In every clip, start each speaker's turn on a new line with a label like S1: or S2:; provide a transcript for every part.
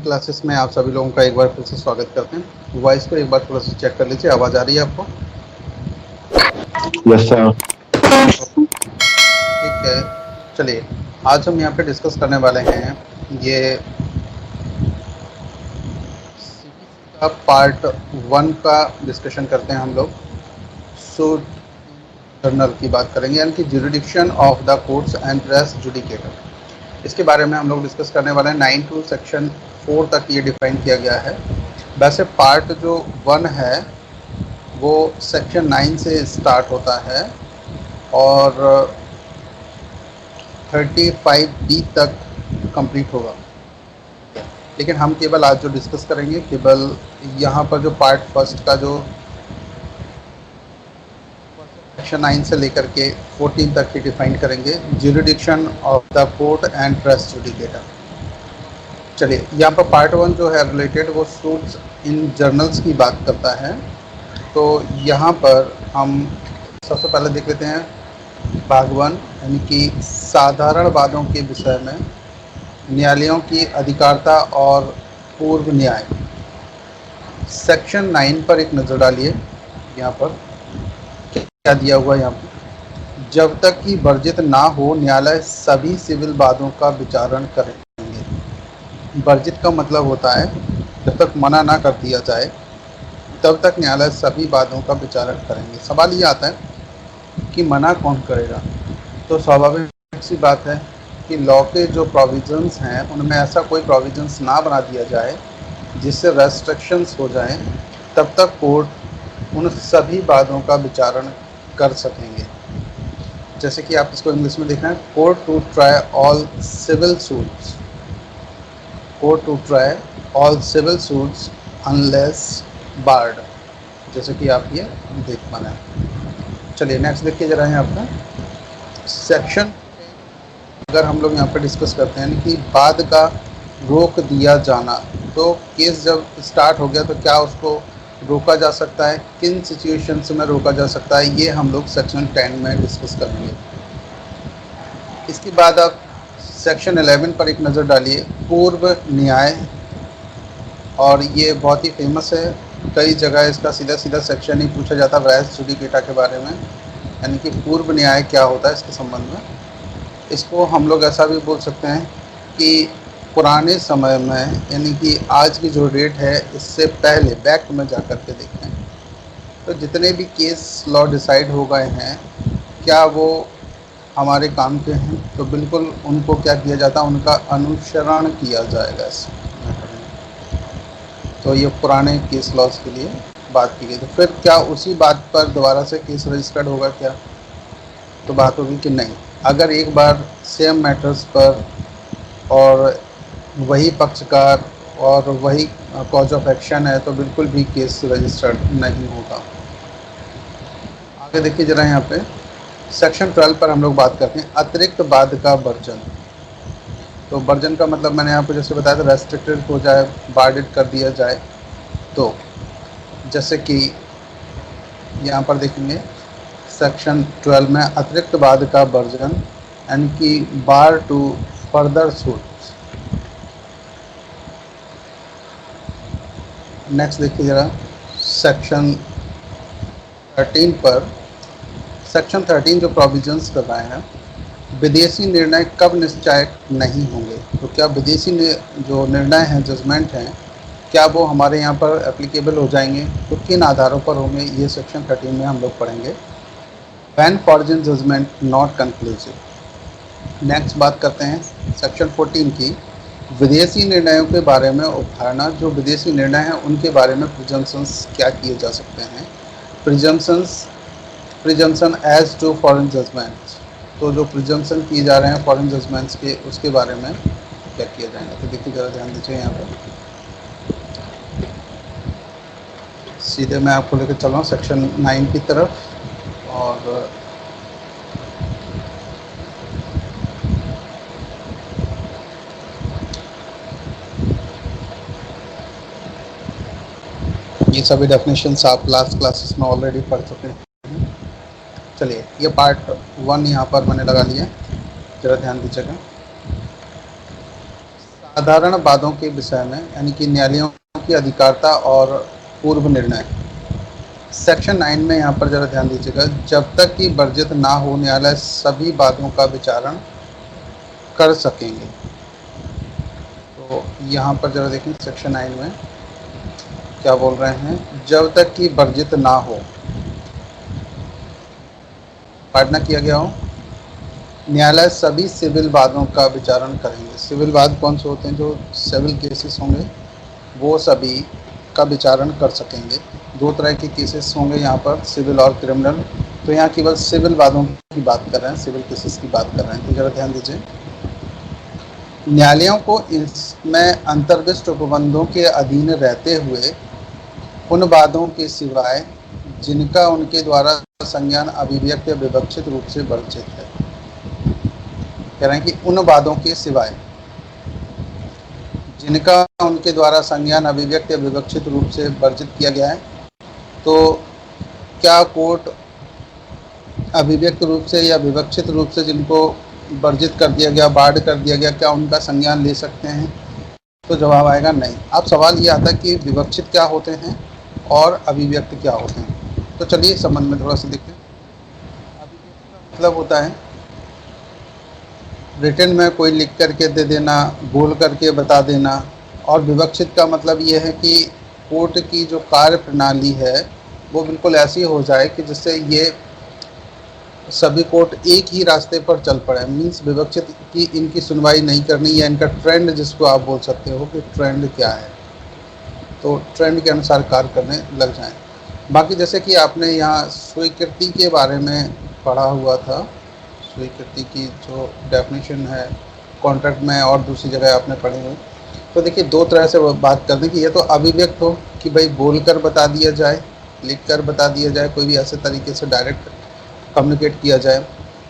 S1: Online classes में आप सभी लोगों का एक बार फिर से स्वागत करते हैं। वॉइस को एक बार थोड़ा सा चेक कर लीजिए, आवाज़ आ रही है आपको?
S2: Yes sir.
S1: ठीक है, चलिए आज हम यहाँ पे डिस्कस करने वाले हैं ये का पार्ट 1 का डिस्कशन करते हैं हम लोग। सो जर्नल की बात करेंगे, यानी कि jurisdiction of the courts and res judicata, इसके बारे में हम लोग डिस्कस करने वाले हैं। 9 टू सेक्शन 4 तक ये डिफाइन किया गया है। वैसे पार्ट जो 1 है वो सेक्शन 9 से स्टार्ट होता है और 35B तक कंप्लीट होगा। लेकिन हम केवल आज जो डिस्कस करेंगे, केवल यहाँ पर जो पार्ट फर्स्ट का जो सेक्शन 9 से लेकर के 14 तक ही डिफाइन करेंगे, jurisdiction of the court and res judicata. चलिए, यहाँ पर पार्ट 1 जो है रिलेटेड वो सूट्स इन जर्नल्स की बात करता है। तो यहाँ पर हम सबसे पहले देख लेते हैं भाग 1, यानी कि साधारण वादों के विषय में न्यायालयों की अधिकारिता और पूर्व न्याय। सेक्शन 9 पर एक नज़र डालिए। यहाँ पर क्या दिया हुआ है? यहाँ पर जब तक कि वर्जित ना हो न्यायालय सभी सिविल वादों का विचारण करेंगे। वर्जित का मतलब होता है जब तक मना ना कर दिया जाए तब तक न्यायालय सभी वादों का विचारण करेंगे। सवाल ये आता है कि मना कौन करेगा? तो स्वाभाविक सी बात है कि लॉ के जो प्रोविजंस हैं उनमें ऐसा कोई प्रोविजंस ना बना दिया जाए जिससे रेस्ट्रिक्शंस हो जाएं, तब तक कोर्ट उन सभी वादों का विचारण कर सकेंगे। जैसे कि आप इसको इंग्लिश में देख रहे हैं, court to try all civil suits, court to try all civil suits unless barred, जैसे कि आप ये देख पा रहे हैं। चलिए नेक्स्ट देखिए जरा यहाँ पर सेक्शन, अगर हम लोग यहाँ पर डिस्कस करते हैं कि बाद का रोक दिया जाना, तो केस जब स्टार्ट हो गया तो क्या उसको रोका जा सकता है, किन सिचुएशंस में रोका जा सकता है, ये हम लोग सेक्शन 10 में डिस्कस करेंगे। इसके बाद आप सेक्शन 11 पर एक नज़र डालिए, पूर्व न्याय। और ये बहुत ही फेमस है, कई जगह इसका सीधा सीधा सेक्शन ही पूछा जाता है रेस जुडिकेटा के बारे में, यानी कि पूर्व न्याय क्या होता है इसके संबंध में। इसको हम लोग ऐसा भी बोल सकते हैं कि पुराने समय में, यानी कि आज की जो डेट है इससे पहले बैक में जा कर के देखें तो जितने भी केस लॉ डिसाइड हो गए हैं, क्या वो हमारे काम के हैं? तो बिल्कुल उनको क्या किया जाता है, उनका अनुसरण किया जाएगा इस मैटर में। तो ये पुराने केस लॉज के लिए बात की गई। तो फिर क्या उसी बात पर दोबारा से केस रजिस्टर्ड होगा क्या? तो बात होगी कि नहीं। अगर एक बार सेम मैटर्स पर और वही पक्षकार और वही कॉज ऑफ एक्शन है तो बिल्कुल भी केस रजिस्टर्ड नहीं होगा। आगे देखिए जरा यहाँ पे सेक्शन 12 पर हम लोग बात करते हैं अतिरिक्त वाद का वर्जन। तो वर्जन का मतलब मैंने आपको जैसे बताया था, रेस्ट्रिक्टेड हो जाए, बार्डेड कर दिया जाए। तो जैसे कि यहाँ पर देखेंगे सेक्शन 12 में अतिरिक्त वाद का वर्जन, यानी कि बार टू फर्दर सूट। नेक्स्ट देखिए ज़रा सेक्शन 13 पर। सेक्शन 13 जो प्रोविजंस कर रहे हैं, विदेशी निर्णय कब निश्चय नहीं होंगे। तो क्या विदेशी जो निर्णय हैं, जजमेंट हैं, क्या वो हमारे यहाँ पर एप्लीकेबल हो जाएंगे? तो किन आधारों पर होंगे, ये सेक्शन 13 में हम लोग पढ़ेंगे। When foreign judgment not conclusive. Next बात करते हैं सेक्शन 14 की, विदेशी निर्णयों के बारे में अवधारणा। जो विदेशी निर्णय हैं उनके बारे में प्रिजम्पशंस क्या किए जा सकते हैं। Presumption as to foreign judgments. तो जो प्रिजम्पशन किए जा रहे हैं फॉरेन जजमेंट्स के, उसके बारे में क्या किया जाएगा। तो देखिए ज़रा ध्यान दीजिए यहाँ पर, सीधे मैं आपको लेकर चल रहा हूँ सेक्शन 9 की तरफ। और ये सभी डेफिनेशंस आप लास्ट क्लासेस में ऑलरेडी पढ़ चुके हैं। चलिए, ये पार्ट 1 यहाँ पर मैंने लगा लिया, ज़रा ध्यान दीजिएगा। साधारण वादों के विषय में, यानी कि न्यायालयों की अधिकारिता और पूर्व निर्णय। सेक्शन 9 में यहाँ पर जरा ध्यान दीजिएगा, जब तक कि वर्जित ना हो न्यायालय सभी वादों का विचारण कर सकेंगे। तो यहाँ पर जरा देखें सेक्शन 9 में क्या बोल रहे हैं, जब तक कि वर्जित ना हो, पाठ ना किया गया हो, न्यायालय सभी सिविल वादों का विचारण करेंगे। सिविल वाद कौन से होते हैं, जो सिविल केसेस होंगे वो सभी का विचारण कर सकेंगे। दो तरह के केसेस होंगे यहाँ पर, सिविल और क्रिमिनल। तो यहाँ केवल सिविल वादों की बात कर रहे हैं, सिविल केसेस की बात कर रहे हैं। तो जरा ध्यान दीजिए, न्यायालयों को इसमें अंतर्विष्ट उपबंधों के अधीन रहते हुए उन वादों के सिवाय जिनका उनके द्वारा संज्ञान अभिव्यक्त या विवक्षित रूप से वर्जित है। कह रहे हैं कि उन वादों के सिवाय जिनका उनके द्वारा संज्ञान अभिव्यक्त या विवक्षित रूप से वर्जित किया गया है। तो क्या कोर्ट अभिव्यक्त रूप से या विवक्षित रूप से जिनको वर्जित कर दिया गया, बार्ड कर दिया गया, क्या उनका संज्ञान ले सकते हैं? तो जवाब आएगा नहीं। अब सवाल ये आता है कि विवक्षित क्या होते हैं और अभिव्यक्त क्या होते हैं। तो चलिए इस संबंध में थोड़ा सा देखते हैं। अभिव्यक्त का मतलब होता है रिटन में कोई लिख करके दे देना, बोल करके बता देना। और विवक्षित का मतलब ये है कि कोर्ट की जो कार्य प्रणाली है वो बिल्कुल ऐसी हो जाए कि जिससे ये सभी कोर्ट एक ही रास्ते पर चल पड़े। मीन्स विवक्षित की इनकी सुनवाई नहीं करनी, या इनका ट्रेंड जिसको आप बोल सकते हो कि ट्रेंड क्या है, तो ट्रेंड के अनुसार कार्य करने लग जाएं। बाकी जैसे कि आपने यहाँ स्वीकृति के बारे में पढ़ा हुआ था, स्वीकृति की जो डेफिनेशन है कॉन्ट्रैक्ट में और दूसरी जगह आपने पढ़ी हुई। तो देखिए दो तरह से बात कर दें कि ये तो अभिव्यक्त हो कि भाई बोलकर बता दिया जाए, लिख कर बता दिया जाए, कोई भी ऐसे तरीके से डायरेक्ट कम्युनिकेट किया जाए।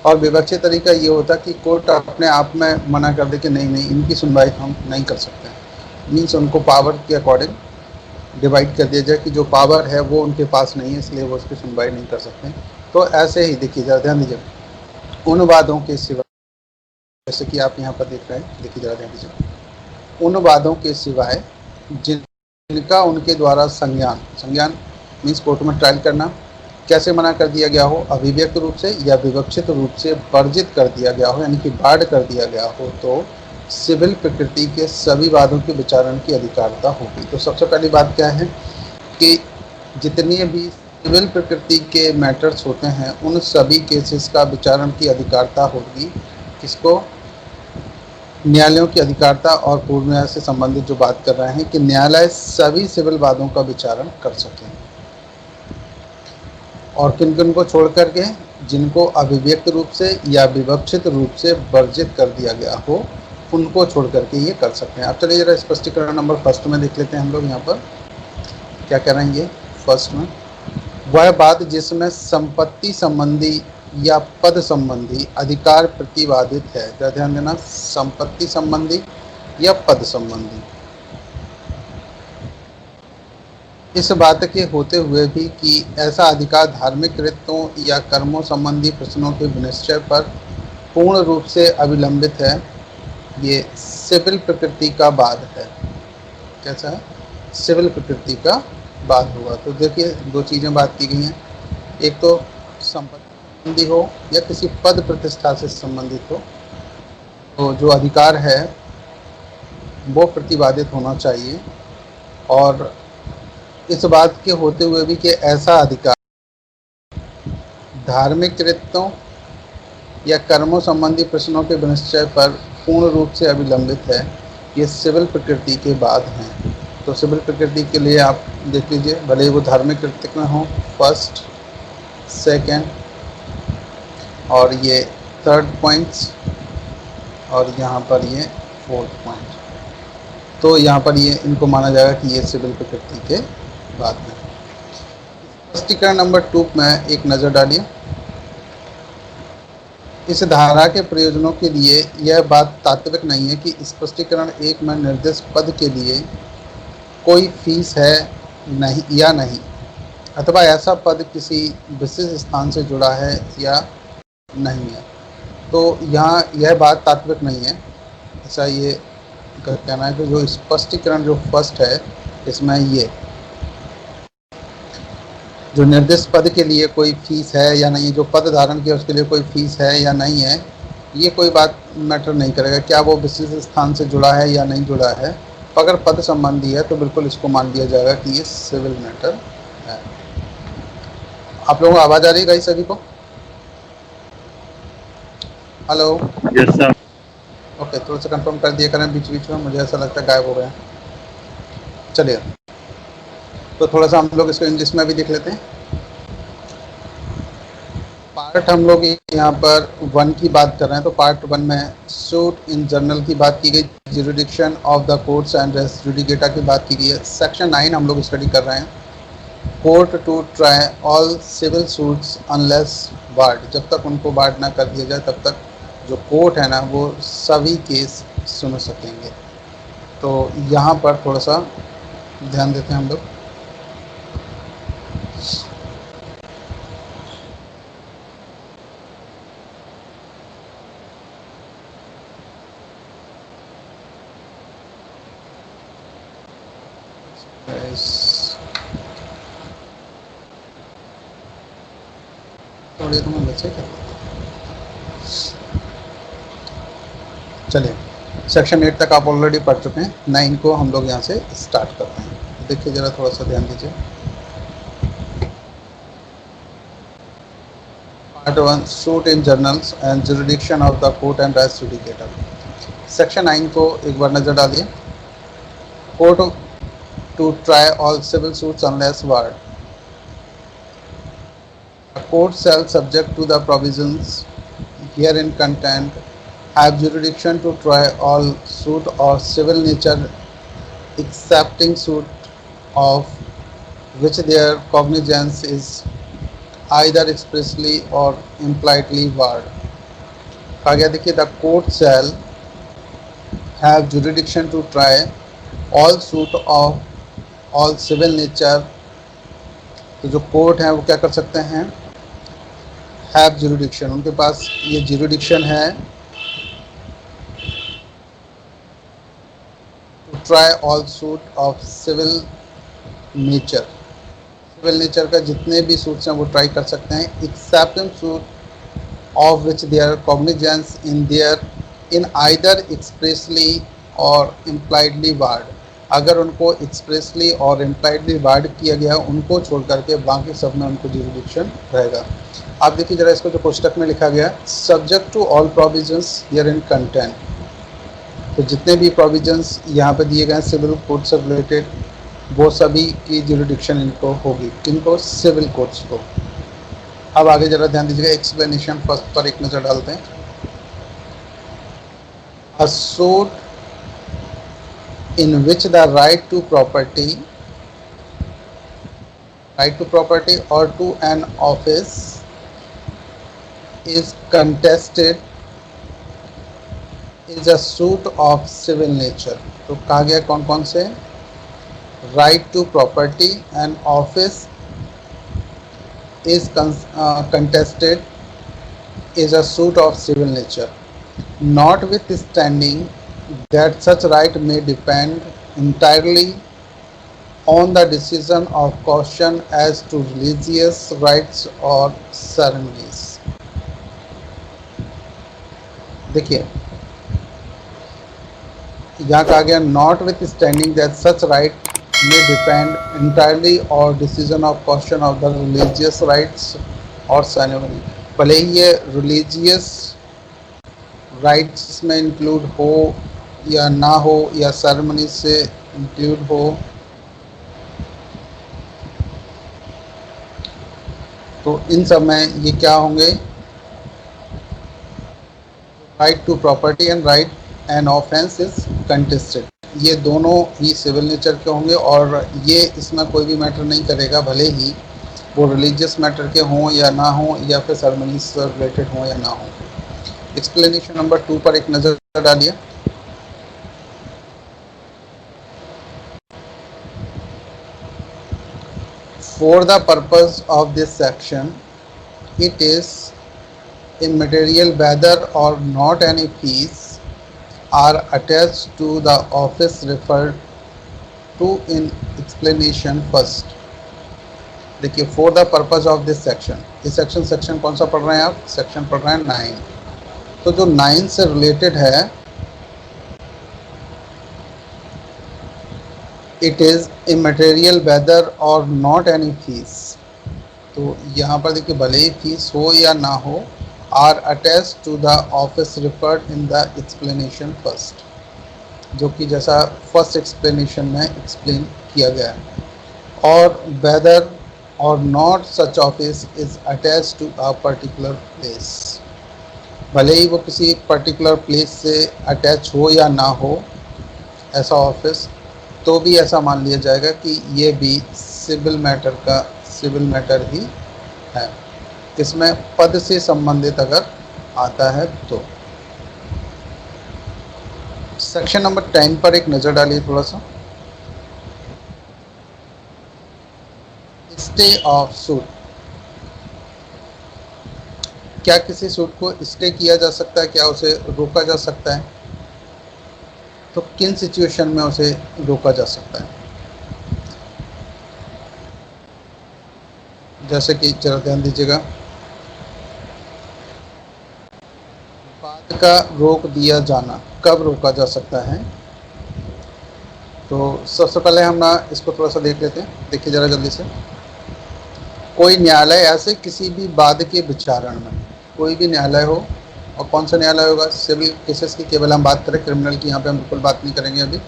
S1: और विवक्षित तरीका ये होता कि कोर्ट अपने आप में मना कर दे कि नहीं नहीं इनकी सुनवाई हम नहीं कर सकते। मीन्स उनको पावर के अकॉर्डिंग डिवाइड कर दिया जाए कि जो पावर है वो उनके पास नहीं है, इसलिए वो उसकी सुनवाई नहीं कर सकते। तो ऐसे ही देखिए जरा ध्यान दीजिए, उन वादों के सिवाय, जैसे कि आप यहाँ पर देख रहे हैं, देखिए जरा ध्यान दीजिए, उन वादों के सिवाय जिनका उनके द्वारा संज्ञान मीन्स कोर्ट में ट्रायल करना कैसे मना कर दिया गया हो, अभिव्यक्त रूप से या विवक्षित रूप से वर्जित कर दिया गया हो, यानी कि बार्ड कर दिया गया हो, तो सिविल प्रकृति के सभी वादों के विचारण की अधिकारिता होगी। तो सबसे पहली बात क्या है कि जितनी भी सिविल प्रकृति के मैटर्स होते हैं उन सभी केसेस का विचारण की अधिकारिता होगी। किसको? न्यायालयों की अधिकारिता और पूर्व न्याय से संबंधित जो बात कर रहे हैं कि न्यायालय सभी सिविल वादों का विचारण कर सकें। और किन किन को छोड़ करके? जिनको अभिव्यक्त रूप से या विवक्षित रूप से वर्जित कर दिया गया हो उनको छोड़ करके ये कर सकते हैं। अब चलिए जरा स्पष्टीकरण नंबर फर्स्ट में देख लेते हैं हम लोग। यहाँ पर क्या कह रहे हैं ये फर्स्ट में, वह बात जिसमें संपत्ति संबंधी या पद संबंधी अधिकार प्रतिवादित है। क्या ध्यान देना, संपत्ति संबंधी या पद संबंधी। इस बात के होते हुए भी कि ऐसा अधिकार धार्मिक कृत्यों या कर्मों संबंधी प्रश्नों के विनिश्चय पर पूर्ण रूप से अविलंबित है, ये सिविल प्रकृति का वाद है। कैसा है? सिविल प्रकृति का वाद होगा। तो देखिए दो चीज़ें बात की गई हैं, एक तो संपत्ति संबंधी हो या किसी पद प्रतिष्ठा से संबंधित हो, तो जो अधिकार है वो प्रतिवादित होना चाहिए। और इस बात के होते हुए भी कि ऐसा अधिकार धार्मिक कृत्यों या कर्मों संबंधी प्रश्नों के विनिश्चय पर पूर्ण रूप से अविलंबित है, ये सिविल प्रकृति के बाद हैं। तो सिविल प्रकृति के लिए आप देख लीजिए, भले ही वो धार्मिक कृत्य में हो, फर्स्ट, सेकंड और ये थर्ड पॉइंट्स, और यहाँ पर ये फोर्थ पॉइंट। तो यहाँ पर ये इनको माना जाएगा कि ये सिविल प्रकृति के बाद में। स्पष्टीकरण नंबर 2 में एक नज़र डालिए। इस धारा के प्रयोजनों के लिए यह बात तात्विक नहीं है कि स्पष्टीकरण 1 में निर्दिष्ट पद के लिए कोई फीस है नहीं या नहीं, अथवा ऐसा पद किसी विशेष स्थान से जुड़ा है या नहीं है। तो यहाँ यह बात तात्विक नहीं है, ऐसा ये का कहना है कि जो स्पष्टीकरण जो फर्स्ट है इसमें ये जो निर्दिष्ट पद के लिए कोई फीस है या नहीं, जो पद धारण किया उसके लिए कोई फीस है या नहीं है, ये कोई बात मैटर नहीं करेगा। क्या वो विशिष्ट स्थान से जुड़ा है या नहीं जुड़ा है, अगर पद संबंधी है तो बिल्कुल इसको मान लिया जाएगा कि ये सिविल मैटर है। आप लोगों को आवाज़ आ रही है गाइस सभी को? हेलो?
S2: Yes sir.
S1: ओके, थोड़ा सा कंफर्म कर दिया करें बीच बीच में, मुझे ऐसा लगता है गायब हो गए हैं। चलिए, तो थोड़ा सा हम लोग इसको इंग्लिश में भी देख लेते हैं। पार्ट हम लोग यहाँ पर 1 की बात कर रहे हैं, तो पार्ट 1 में सूट इन जनरल की बात की गई, jurisdiction of the courts and res judicata की बात की गई है। सेक्शन 9 हम लोग स्टडी कर रहे हैं, court to try all civil suits unless barred, जब तक उनको बार्ड ना कर दिया जाए तब तक जो कोर्ट है ना वो सभी केस सुन सकेंगे। तो यहाँ पर थोड़ा सा ध्यान देते हैं हम लोग। थोड़े तो मैं बच्चे क्या, चलिए सेक्शन 8 तक आप ऑलरेडी पढ़ चुके हैं, 9 को हम लोग यहाँ से स्टार्ट करते हैं। देखिए ज़रा थोड़ा सा ध्यान दीजिए। Part 1 suit in general and jurisdiction of the court and res judicata. Section 9 को एक बार नज़र डालिए। Court to try all civil suits unless barred, a court shall subject to the provisions herein contained have jurisdiction to try all suit or civil nature excepting suit of which their cognizance is either expressly or impliedly barred। कहा गया देखिए, the court shall have jurisdiction to try all suit of all civil nature, तो जो court है वो क्या कर सकते हैं, हैव ज्यूरिडिक्शन, उनके पास ये ज्यूरिडिक्शन है to try all suit of civil nature, civil nature का जितने भी सूट्स हैं वो ट्राई कर सकते हैं, except suit of which their cognizance in there in either expressly or impliedly barred, अगर उनको एक्सप्रेसली और इम्प्लाइडली बार्ड किया गया उनको छोड़ करके बाकी सब में उनको ज्यूरिडिक्शन रहेगा। आप देखिए जरा इसको जो कोष्टक में लिखा गया, subject to all provisions herein contained, तो जितने भी प्रोविजंस यहाँ पे दिए गए सिविल कोड से रिलेटेड वो सभी की ज्यूरिडिक्शन इनको होगी, किनको, सिविल कोड्स को। अब आगे जरा ध्यान दीजिएगा, एक्सप्लेनेशन फर्स्ट पर एक नज़र डालते हैं। अ suit in which the right to property or to an office is contested is a suit of civil nature। तो कहा गया कौन कौन से, right to property and office is contested is a suit of civil nature, notwithstanding that such right may depend entirely on the decision of caution as to religious rites or ceremonies। देखिए यहाँ कहा गया not with standing that such right may depend entirely on decision of caution of the religious rites और ceremony, भले ही ये religious rites में include हो या ना हो या सेरेमनी से इंक्लूड हो, तो इन सब में ये क्या होंगे, right to property and right and offence is contested, ये दोनों ही सिविल नेचर के होंगे और ये इसमें कोई भी मैटर नहीं करेगा, भले ही वो रिलीजियस मैटर के हों या ना हो या फिर सेरेमनी से रिलेटेड हों या ना हो। एक्सप्लेनेशन नंबर 2 पर एक नज़र डालिए। For the purpose of this section, it is immaterial whether or not any fees are attached to the office referred to in explanation first। देखिए, for the purpose of this section, ये section कौन सा पढ़ रहे हैं आप? Section पढ़ रहे हैं 9। तो जो 9 से रिलेटेड है, it is immaterial weather or not any fees. तो यहाँ पर देखिए, भले ही फीस हो या ना हो, are attach to the office referred in the explanation first, जो कि जैसा फर्स्ट एक्सप्लेनेशन में एक्सप्लेन किया गया है। Or whether or not such office is attach to a particular place, भले ही वो किसी पर्टिकुलर प्लेस से अटैच हो या ना हो ऐसा ऑफिस, तो भी ऐसा मान लिया जाएगा कि ये भी सिविल मैटर ही है, किसमें? पद से संबंधित अगर आता है तो। सेक्शन नंबर 10 पर एक नज़र डालिए थोड़ा सा। स्टे ऑफ सूट, क्या किसी सूट को स्टे किया जा सकता है? क्या उसे रोका जा सकता है? तो किन सिचुएशन में उसे रोका जा सकता है? जैसे कि जरा ध्यान दीजिएगा, बाद का रोक दिया जाना कब रोका जा सकता है? तो सबसे पहले हम ना इसको थोड़ा सा देख लेते हैं। देखिए ज़रा जल्दी से, कोई न्यायालय ऐसे किसी भी वाद के विचारण में, कोई भी न्यायालय हो, और कौन सा न्यायालय होगा? सिविल केसेस की केवल हम बात करें, क्रिमिनल की यहाँ पे हम बिल्कुल बात नहीं करेंगे अभी।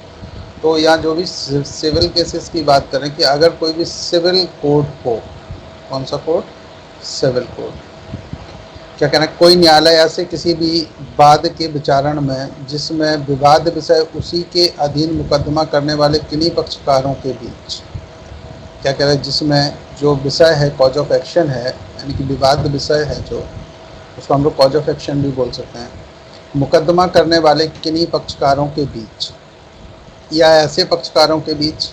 S1: तो यहाँ जो भी सिविल केसेस की बात करें कि अगर कोई भी सिविल कोर्ट हो, कौन सा कोर्ट? Civil court. क्या कहना है? कोई न्यायालय ऐसे किसी भी वाद के विचारण में जिसमें विवाद विषय उसी के अधीन मुकदमा करने वाले किन्हीं पक्षकारों के बीच, क्या कह रहे हैं, जिसमें जो विषय है, कॉज ऑफ एक्शन है, यानी कि विवाद विषय है जो, उसको हम लोग कॉज ऑफ एक्शन भी बोल सकते हैं, मुकदमा करने वाले किन्हीं पक्षकारों के बीच या ऐसे पक्षकारों के बीच।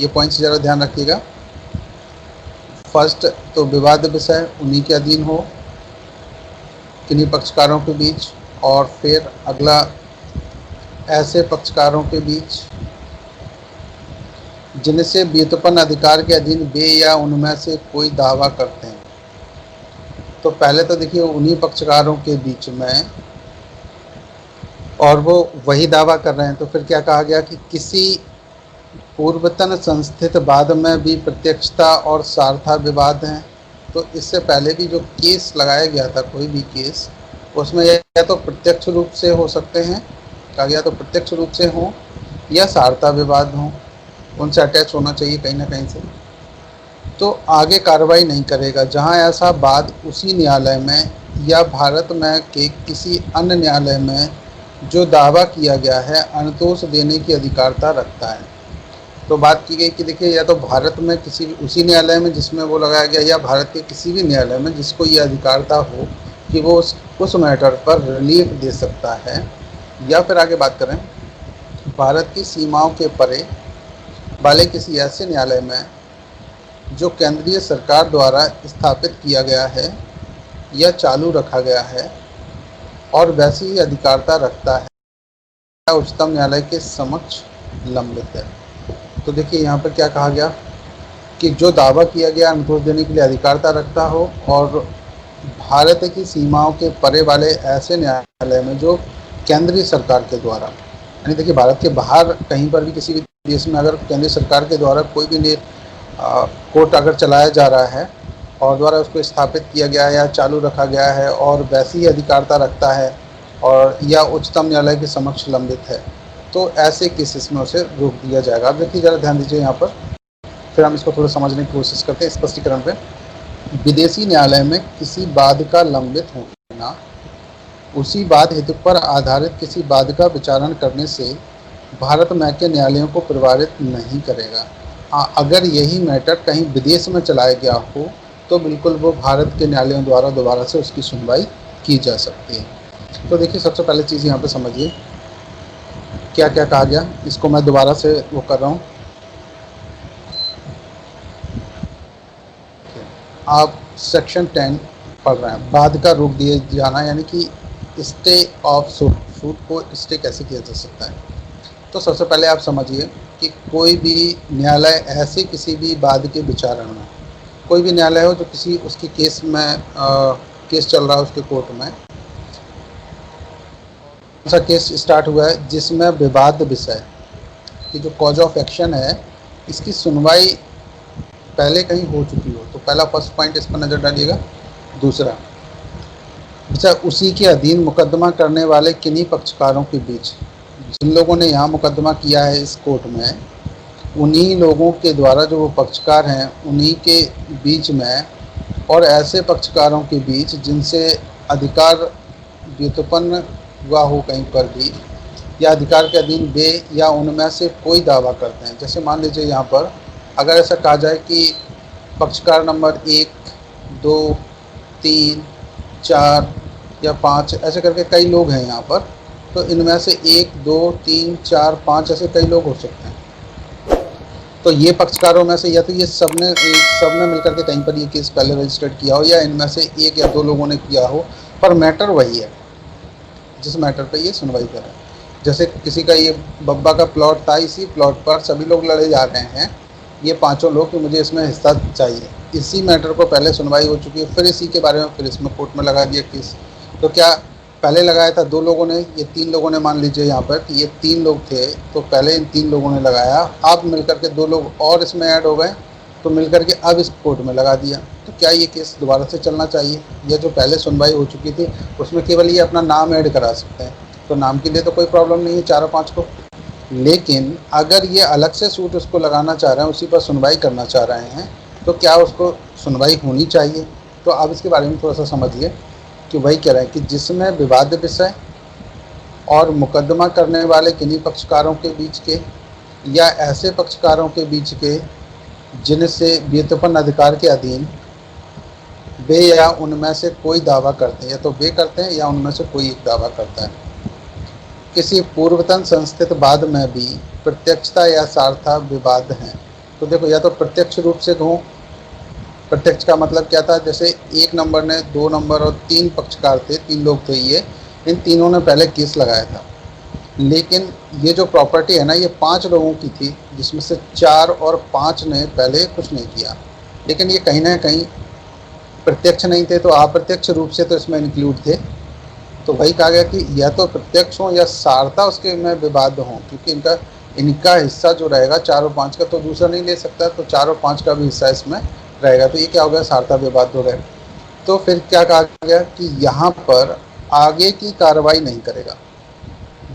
S1: ये पॉइंट्स ज़रा ध्यान रखिएगा। फर्स्ट तो विवाद विषय उन्हीं के अधीन हो, किन्हीं पक्षकारों के बीच, और फिर अगला ऐसे पक्षकारों के बीच जिनसे व्युत्पन्न अधिकार के अधीन वे या उनमें से कोई दावा करते हैं। तो पहले तो देखिए उन्हीं पक्षकारों के बीच में, और वो वही दावा कर रहे हैं, तो फिर क्या कहा गया कि किसी पूर्वतन संस्थित वाद में भी प्रत्यक्षता और सारथा विवाद हैं। तो इससे पहले भी जो केस लगाया गया था, कोई भी केस, उसमें या तो प्रत्यक्ष रूप से हो सकते हैं, कहा गया तो प्रत्यक्ष रूप से हो, या सारथा विवाद हो, उनसे अटैच होना चाहिए कहीं ना कहीं से। तो आगे कार्रवाई नहीं करेगा जहां ऐसा वाद उसी न्यायालय में या भारत में के किसी अन्य न्यायालय में जो दावा किया गया है अनुतोष देने की अधिकारता रखता है। तो बात की गई कि देखिए, या तो भारत में किसी उसी न्यायालय में जिसमें वो लगाया गया, या भारत के किसी भी न्यायालय में जिसको ये अधिकारता हो कि वो उस मैटर पर रिलीफ दे सकता है। या फिर आगे बात करें, भारत की सीमाओं के परे वाले किसी ऐसे न्यायालय में जो केंद्रीय सरकार द्वारा स्थापित किया गया है या चालू रखा गया है और वैसी ही अधिकारता रखता है, उच्चतम न्यायालय के समक्ष लंबित है। तो देखिए यहाँ पर क्या कहा गया कि जो दावा किया गया अनुतोष देने के लिए अधिकारता रखता हो, और भारत की सीमाओं के परे वाले ऐसे न्यायालय में जो केंद्रीय सरकार के द्वारा, यानी देखिए भारत के बाहर कहीं पर भी किसी भी देश में अगर केंद्रीय सरकार के द्वारा कोई भी कोर्ट अगर चलाया जा रहा है और द्वारा उसको स्थापित किया गया है या चालू रखा गया है और वैसी ही अधिकारता रखता है और या उच्चतम न्यायालय के समक्ष लंबित है, तो ऐसे केसेस में उसे रोक दिया जाएगा। अब देखिए ज़रा ध्यान दीजिए यहाँ पर, फिर हम इसको थोड़ा समझने की कोशिश करते हैं स्पष्टीकरण पे। विदेशी न्यायालय में किसी वाद का लंबित होना उसी वाद हेतु पर आधारित किसी वाद का विचारण करने से भारत में के न्यायालयों को प्रभावित नहीं करेगा। अगर यही मैटर कहीं विदेश में चलाया गया हो तो बिल्कुल वो भारत के न्यायालयों द्वारा दोबारा से उसकी सुनवाई की जा सकती है। तो देखिए सबसे पहले चीज़ यहाँ पे समझिए क्या क्या कहा गया, इसको मैं दोबारा से वो कर रहा हूँ। आप सेक्शन 10 पढ़ रहे हैं, बाद का रोक दिए जाना, यानी कि स्टे ऑफ सूट छूट को स्टे कैसे किया जा सकता है। तो सबसे पहले आप समझिए कि कोई भी न्यायालय ऐसे किसी भी वाद के विचारण में, कोई भी न्यायालय हो जो किसी उसकी केस में केस चल रहा है उसके कोर्ट में, ऐसा केस स्टार्ट हुआ है जिसमें विवाद विषय की जो कॉज ऑफ एक्शन है इसकी सुनवाई पहले कहीं हो चुकी हो, तो पहला फर्स्ट पॉइंट इस पर नज़र डालिएगा। दूसरा, अच्छा उसी के अधीन मुकदमा करने वाले किन्हीं पक्षकारों के बीच, जिन लोगों ने यहाँ मुकदमा किया है इस कोर्ट में, उन्हीं लोगों के द्वारा जो वो पक्षकार हैं उन्हीं के बीच में और ऐसे पक्षकारों के बीच जिनसे अधिकार व्युत्पन्न हुआ हो कहीं पर भी, या अधिकार के अधीन वे या उनमें से कोई दावा करते हैं। जैसे मान लीजिए यहाँ पर अगर ऐसा कहा जाए कि पक्षकार नंबर 1, 2, 3, 4 या 5 ऐसे करके कई लोग हैं यहाँ पर, तो इनमें से 1, 2, 3, 4, 5 ऐसे कई लोग हो सकते हैं। तो ये पक्षकारों में से या तो ये सबने मिलकर के कहीं पर ये केस पहले रजिस्टर्ड किया हो, या इनमें से 1 या 2 लोगों ने किया हो, पर मैटर वही है जिस मैटर पे ये सुनवाई कर रहे हैं। जैसे किसी का ये बब्बा का प्लॉट था, इसी प्लॉट पर सभी लोग लड़े जा रहे हैं, ये पांचों लोग कि मुझे इसमें हिस्सा चाहिए। इसी मैटर को पहले सुनवाई हो चुकी है, फिर इसी के बारे में फिर इसमें कोर्ट में लगा दिया केस। तो क्या पहले लगाया था 2 लोगों ने, ये 3 लोगों ने, मान लीजिए यहाँ पर कि ये 3 लोग थे, तो पहले इन 3 लोगों ने लगाया, अब मिलकर के 2 लोग और इसमें ऐड हो गए, तो मिलकर के अब इस कोर्ट में लगा दिया। तो क्या ये केस दोबारा से चलना चाहिए, या जो पहले सुनवाई हो चुकी थी उसमें केवल ये अपना नाम ऐड करा सकते हैं, तो नाम के लिए तो कोई प्रॉब्लम नहीं है 4 और 5 को। लेकिन अगर ये अलग से सूट उसको लगाना चाह रहे हैं, उसी पर सुनवाई करना चाह रहे हैं, तो क्या उसको सुनवाई होनी चाहिए। तो आप इसके बारे में थोड़ा सा समझिए कि वही कह रहे हैं कि जिसमें विवाद विषय और मुकदमा करने वाले किन्हीं पक्षकारों के बीच के या ऐसे पक्षकारों के बीच के जिनसे व्युत्पन्न अधिकार के अधीन वे या उनमें से कोई दावा करते हैं, या तो वे करते हैं या उनमें से कोई एक दावा करता है। किसी पूर्वतन संस्थित वाद में भी प्रत्यक्षता या सारथा विवाद हैं। तो देखो, या तो प्रत्यक्ष रूप से हो, प्रत्यक्ष का मतलब क्या था, जैसे 1 नंबर ने 2 नंबर और 3 पक्षकार थे, 3 लोग थे, ये इन तीनों ने पहले केस लगाया था। लेकिन ये जो प्रॉपर्टी है ना, ये 5 लोगों की थी, जिसमें से 4 और 5 ने पहले कुछ नहीं किया, लेकिन ये कहीं ना कहीं प्रत्यक्ष नहीं थे, तो अप्रत्यक्ष रूप से तो इसमें इंक्लूड थे। तो वही कहा गया कि या तो प्रत्यक्ष हो या सारता उसके में विवाद हो, क्योंकि इनका हिस्सा जो रहेगा 4 और 5 का तो दूसरा नहीं ले सकता, तो 4 और 5 का भी हिस्सा इसमें रहेगा, तो ये क्या हो गया, सारता विवाद हो रहा है। तो फिर क्या कहा गया कि यहाँ पर आगे की कार्रवाई नहीं करेगा।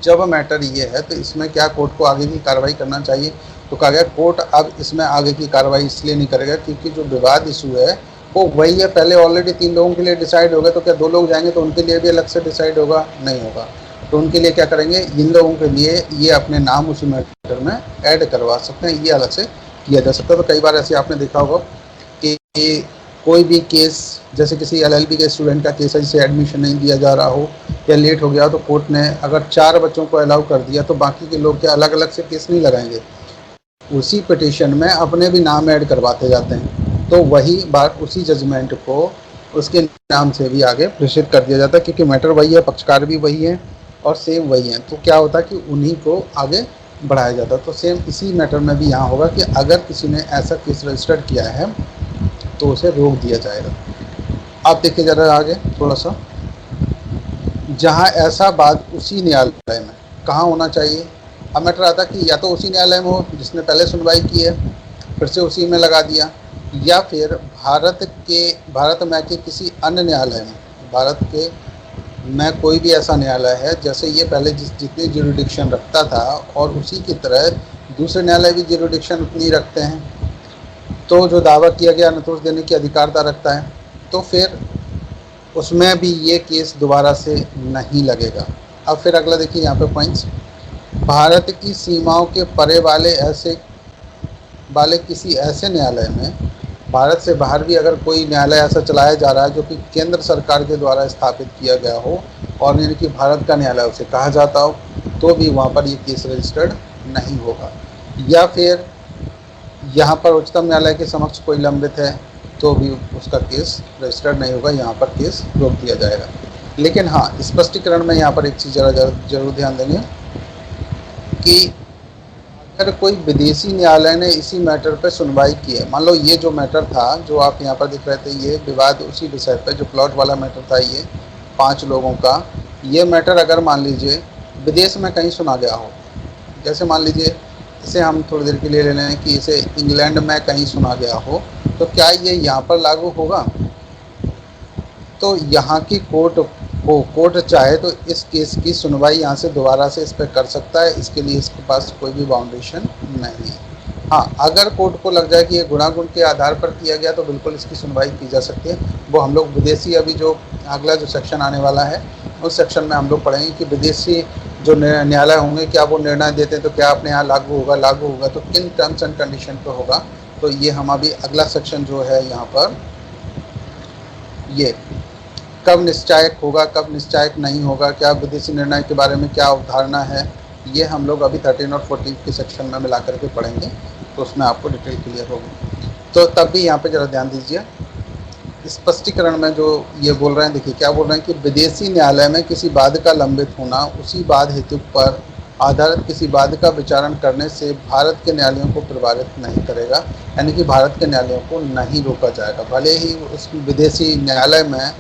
S1: जब मैटर ये है तो इसमें क्या कोर्ट को आगे की कार्रवाई करना चाहिए, तो कहा गया कोर्ट अब इसमें आगे की कार्रवाई इसलिए नहीं करेगा क्योंकि जो विवाद इशू है वो वही है, पहले ऑलरेडी 3 लोगों के लिए डिसाइड हो गया, तो क्या 2 लोग जाएंगे तो उनके लिए भी अलग से डिसाइड होगा, नहीं होगा। तो उनके लिए क्या करेंगे, इन लोगों के लिए ये अपने नाम उसी मैटर में ऐड करवा सकते हैं, ये अलग से किया जा सकता है। तो कई बार ऐसे आपने देखा होगा कि कोई भी केस, जैसे किसी LLB के स्टूडेंट का केस है जिसे एडमिशन नहीं दिया जा रहा हो या लेट हो गया हो, तो कोर्ट ने अगर 4 बच्चों को अलाउ कर दिया तो बाकी के लोग क्या अलग अलग से केस नहीं लगाएंगे, उसी पिटिशन में अपने भी नाम ऐड करवाते जाते हैं। तो वही बात उसी जजमेंट को उसके नाम से भी आगे प्रेषित कर दिया जाता है, क्योंकि मैटर वही है, पक्षकार भी वही है और सेम वही है। तो क्या होता है कि उन्हीं को आगे बढ़ाया जाता है। तो सेम इसी मैटर में भी यहाँ होगा कि अगर किसी ने ऐसा केस रजिस्टर्ड किया है तो उसे रोक दिया जाएगा। आप देखिए ज़रा आगे थोड़ा सा, जहाँ ऐसा बात उसी न्यायालय में कहाँ होना चाहिए। अब मैटर आता कि या तो उसी न्यायालय में हो जिसने पहले सुनवाई की है, फिर से उसी में लगा दिया, या फिर भारत में के किसी अन्य न्यायालय में, भारत के में कोई भी ऐसा न्यायालय है जैसे ये पहले जितनी ज्यूरिडिक्शन रखता था और उसी की तरह दूसरे न्यायालय भी ज्यूरिडिक्शन उतनी रखते हैं, तो जो दावा किया गया नोटिस देने की अधिकारता रखता है, तो फिर उसमें भी ये केस दोबारा से नहीं लगेगा। अब फिर अगला देखिए यहाँ पे पॉइंट्स, भारत की सीमाओं के परे वाले किसी ऐसे न्यायालय में, भारत से बाहर भी अगर कोई न्यायालय ऐसा चलाया जा रहा है जो कि केंद्र सरकार के द्वारा स्थापित किया गया हो और यानी कि भारत का न्यायालय उसे कहा जाता हो, तो भी वहाँ पर ये केस रजिस्टर्ड नहीं होगा। या फिर यहाँ पर उच्चतम न्यायालय के समक्ष कोई लंबित है तो भी उसका केस रजिस्टर्ड नहीं होगा, यहाँ पर केस रोक दिया जाएगा। लेकिन हाँ, स्पष्टीकरण में यहाँ पर एक चीज़ जरा जरूर ध्यान देंगे कि अगर कोई विदेशी न्यायालय ने इसी मैटर पर सुनवाई की है, मान लो ये जो मैटर था जो आप यहाँ पर दिख रहे थे, ये विवाद उसी विषय पर जो प्लॉट वाला मैटर था, ये 5 लोगों का, ये मैटर अगर मान लीजिए विदेश में कहीं सुना गया हो, जैसे मान लीजिए इसे हम थोड़ी देर के लिए ले लें कि इसे इंग्लैंड में कहीं सुना गया हो, तो क्या ये यहाँ पर लागू होगा? तो यहाँ की कोर्ट चाहे तो इस केस की सुनवाई यहाँ से दोबारा से इस पर कर सकता है, इसके लिए इसके पास कोई भी बाउंडेशन नहीं है। हाँ, अगर कोर्ट को लग जाए कि ये गुणागुण के आधार पर किया गया तो बिल्कुल इसकी सुनवाई की जा सकती है। वो हम लोग विदेशी, अभी जो अगला जो सेक्शन आने वाला है उस सेक्शन में हम लोग पढ़ेंगे कि विदेशी जो न्यायालय होंगे क्या वो निर्णय देते हैं तो क्या अपने यहाँ लागू होगा तो किन टर्म्स एंड कंडीशन पर होगा। तो ये हम अभी अगला सेक्शन जो है यहाँ पर, ये कब निश्चायक होगा, कब निश्चायक नहीं होगा, क्या विदेशी निर्णय के बारे में क्या अवधारणा है, ये हम लोग अभी 13 और 14 के सेक्शन में मिला करके पढ़ेंगे, तो उसमें आपको डिटेल क्लियर होगी। तो तब भी यहाँ पे ज़रा ध्यान दीजिए, स्पष्टीकरण में जो ये बोल रहे हैं, देखिए क्या बोल रहे हैं कि विदेशी न्यायालय में किसी वाद का लंबित होना उसी वाद हेतु पर आधारित किसी वाद का विचारण करने से भारत के न्यायालयों को प्रभावित नहीं करेगा, यानी कि भारत के न्यायालयों को नहीं रोका जाएगा। भले ही उस विदेशी न्यायालय में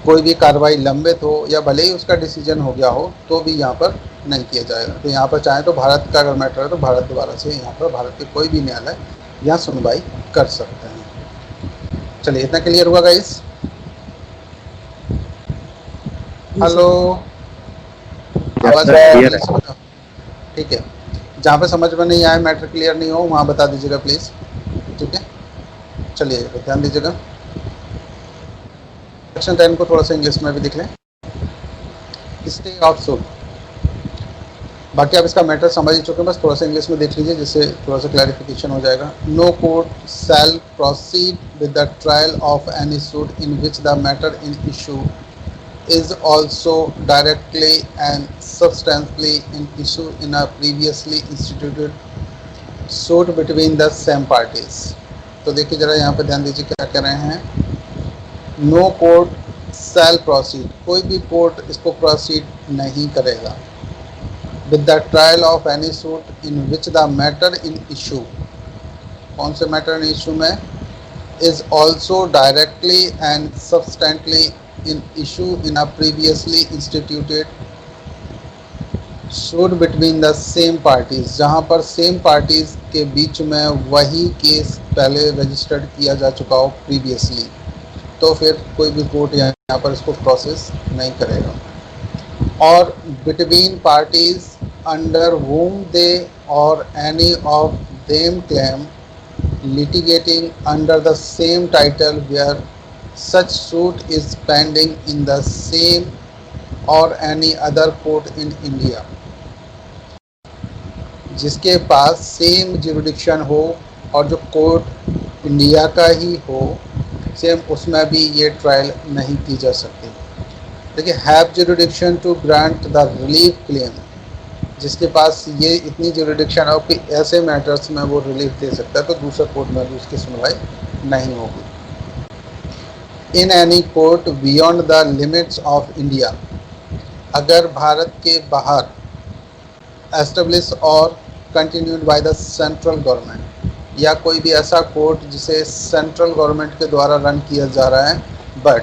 S1: कोई भी कार्रवाई लंबित हो या भले ही उसका डिसीजन हो गया हो तो भी यहाँ पर नहीं किया जाएगा। तो यहाँ पर चाहे तो भारत का अगर मैटर है तो भारत द्वारा से यहाँ पर भारत के कोई भी न्यायालय यहाँ सुनवाई कर सकते हैं। चलिए, इतना क्लियर हुआ गाइस? हेलो, आवाज़ क्लियर है? ठीक है, जहाँ पे समझ में नहीं आए, मैटर क्लियर नहीं हो, वहाँ बता दीजिएगा प्लीज़, ठीक है? चलिए ध्यान दीजिएगा। सेक्शन 10 को थोड़ा सा इंग्लिश में भी देख लें, स्टे ऑफ सूट। बाकी आप इसका मैटर समझ ही चुके हैं, बस थोड़ा सा इंग्लिश में देख लीजिए जिससे थोड़ा सा क्लैरिफिकेशन हो जाएगा। No court shall proceed with the trial of any suit in which the matter in issue is also directly and substantially in issue in a previously instituted suit between the same parties। तो देखिए जरा यहाँ पे ध्यान दीजिए क्या कह रहे हैं। नो कोर्ट शैल प्रोसीड, कोई भी कोर्ट इसको प्रोसीड नहीं करेगा with the trial of any suit in which the matter in issue, कौन से मैटर इन इशू में, is also directly and substantially in issue in a previously instituted suit between the same parties, जहाँ पर same parties के बीच में वही case पहले registered किया जा चुका हो प्रीवियसली, तो फिर कोई भी कोर्ट यहाँ पर इसको प्रोसेस नहीं करेगा। और between parties under whom they or any of them claim litigating under the same title where such suit is pending in the same or any other court in India, जिसके पास same jurisdiction हो और जो court India का ही हो same, उसमें भी ये trial नहीं की जा सकती। देखिए, have jurisdiction to grant the relief claim, जिसके पास ये इतनी जुरिडिक्शन हो कि ऐसे मैटर्स में वो रिलीफ दे सकता है, तो दूसरे कोर्ट में भी उसकी सुनवाई नहीं होगी। In any court beyond the limits of India, अगर भारत के बाहर एस्टेब्लिश और continued by the central government, या कोई भी ऐसा कोर्ट जिसे सेंट्रल गवर्नमेंट के द्वारा रन किया जा रहा है, बट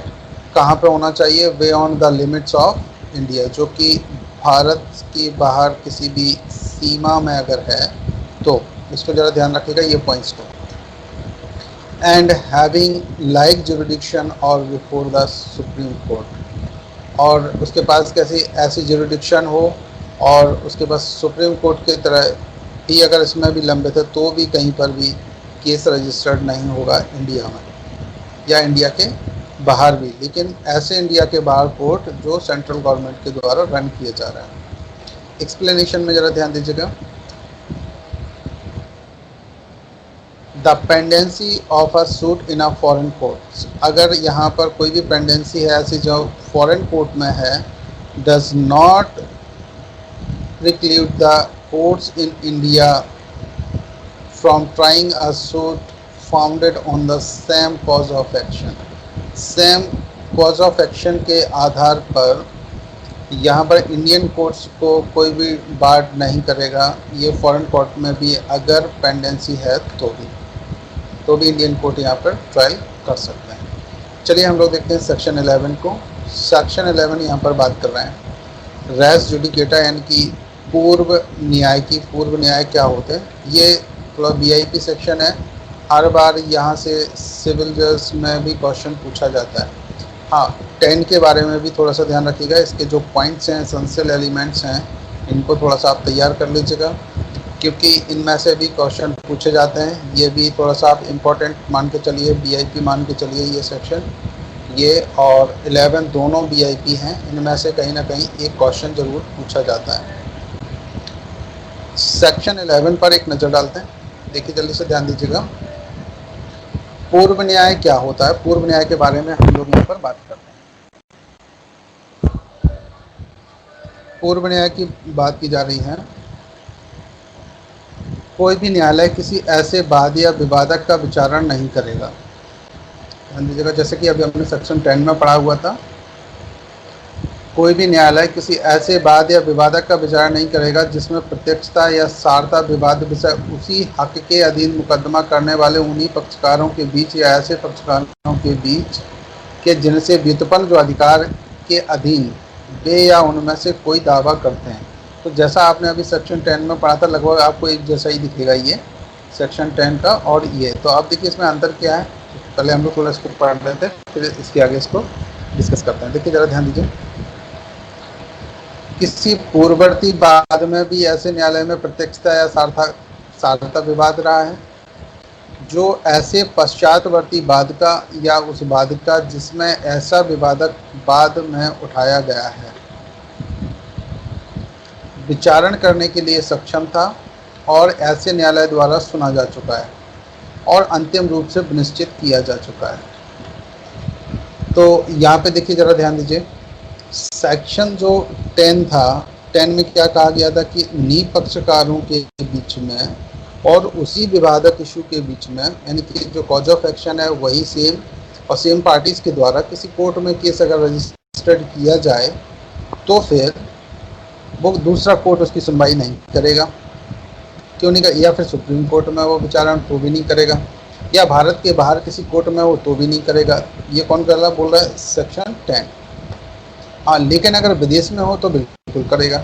S1: कहाँ पे होना चाहिए, beyond the limits of India, जो कि भारत के बाहर किसी भी सीमा में अगर है, तो इसको ज़रा ध्यान रखिएगा ये पॉइंट्स को। एंड हैविंग लाइक जुरिडिक्शन और बिफोर द सुप्रीम कोर्ट, और उसके पास कैसी ऐसी जुरिडिक्शन हो और उसके पास सुप्रीम कोर्ट की तरह ही अगर इसमें भी लंबित है तो भी कहीं पर भी केस रजिस्टर्ड नहीं होगा इंडिया में या इंडिया के बाहर भी, लेकिन ऐसे इंडिया के बाहर कोर्ट जो सेंट्रल गवर्नमेंट के द्वारा रन किया जा रहा है। एक्सप्लेनेशन में ज़रा ध्यान दीजिएगा। The pendency of a suit in a foreign court, अगर यहाँ पर कोई भी पेंडेंसी है ऐसी जो फॉरेन कोर्ट में है, does not preclude the courts in India from trying a suit founded on the same cause of action. Same cause of action के आधार पर यहाँ पर इंडियन कोर्ट्स को कोई भी बार नहीं करेगा, ये फॉरेन कोर्ट में भी अगर पेंडेंसी है तो भी इंडियन कोर्ट यहाँ पर ट्रायल कर सकते हैं। चलिए हम लोग देखते हैं सेक्शन 11 को। सेक्शन 11 यहाँ पर बात कर रहे हैं रेस जुडिकेटा यानी कि पूर्व न्याय की। पूर्व न्याय क्या होते हैं, ये थोड़ा वीआईपी सेक्शन है। हर बार यहाँ से सिविल जज में भी क्वेश्चन पूछा जाता है। हाँ, 10 के बारे में भी थोड़ा सा ध्यान रखिएगा। इसके जो पॉइंट्स हैं, एसेंशियल एलिमेंट्स हैं, इनको थोड़ा सा आप तैयार कर लीजिएगा, क्योंकि इनमें से भी क्वेश्चन पूछे जाते हैं। ये भी थोड़ा सा आप इम्पोर्टेंट मान के चलिए, वीआईपी मान के चलिए। ये सेक्शन, ये और 11 दोनों वीआईपी हैं। इनमें से कहीं ना कहीं एक क्वेश्चन ज़रूर पूछा जाता है। सेक्शन 11 पर एक नज़र डालते हैं। देखिए, जल्दी से ध्यान दीजिएगा। पूर्व न्याय क्या होता है, पूर्व न्याय के बारे में हम लोग यहाँ पर बात करते हैं। पूर्व न्याय की बात की जा रही है। कोई भी न्यायालय किसी ऐसे वाद या विवादक का विचारण नहीं करेगा। ध्यान दीजिएगा, जैसे कि अभी हमने सेक्शन 10 में पढ़ा हुआ था। कोई भी न्यायालय किसी ऐसे वाद या विवादक का विचारण नहीं करेगा जिसमें प्रत्यक्षता या सारता विवाद विषय उसी हक के अधीन मुकदमा करने वाले उन्हीं पक्षकारों के बीच या ऐसे पक्षकारों के बीच के जिनसे व्युत्पन्न जो अधिकार के अधीन वे या उनमें से कोई दावा करते हैं। तो जैसा आपने अभी सेक्शन 10 में पढ़ा था, लगभग आपको एक जैसा ही दिखेगा ये सेक्शन 10 का और ये। तो आप देखिए इसमें अंतर क्या है। पहले हम लोग थोड़ा इसको पढ़ रहे थे, फिर इसके आगे इसको डिस्कस करते हैं। देखिए, ज़रा ध्यान दीजिए। किसी पूर्ववर्ती वाद में भी ऐसे न्यायालय में प्रत्यक्षता या सारता विवाद रहा है जो ऐसे पश्चातवर्ती वाद का या उस वाद का जिसमें ऐसा विवादक बाद में उठाया गया है विचारण करने के लिए सक्षम था और ऐसे न्यायालय द्वारा सुना जा चुका है और अंतिम रूप से निश्चित किया जा चुका है। तो यहाँ पे देखिए, ज़रा ध्यान दीजिए। सेक्शन जो 10 था, 10 में क्या कहा गया था कि निपक्षकारों के बीच में और उसी विवादक इशू के बीच में, यानी कि जो कॉज ऑफ एक्शन है वही सेम और सेम पार्टीज़ के द्वारा किसी कोर्ट में केस अगर रजिस्टर्ड किया जाए तो फिर वो दूसरा कोर्ट उसकी सुनवाई नहीं करेगा। क्यों नहीं करेगा? या फिर सुप्रीम कोर्ट में वो विचारण तो भी नहीं करेगा, या भारत के बाहर किसी कोर्ट में वो तो भी नहीं करेगा। ये कौन कर रहा बोल रहा है? सेक्शन 10। हाँ, लेकिन अगर विदेश में हो तो बिल्कुल करेगा।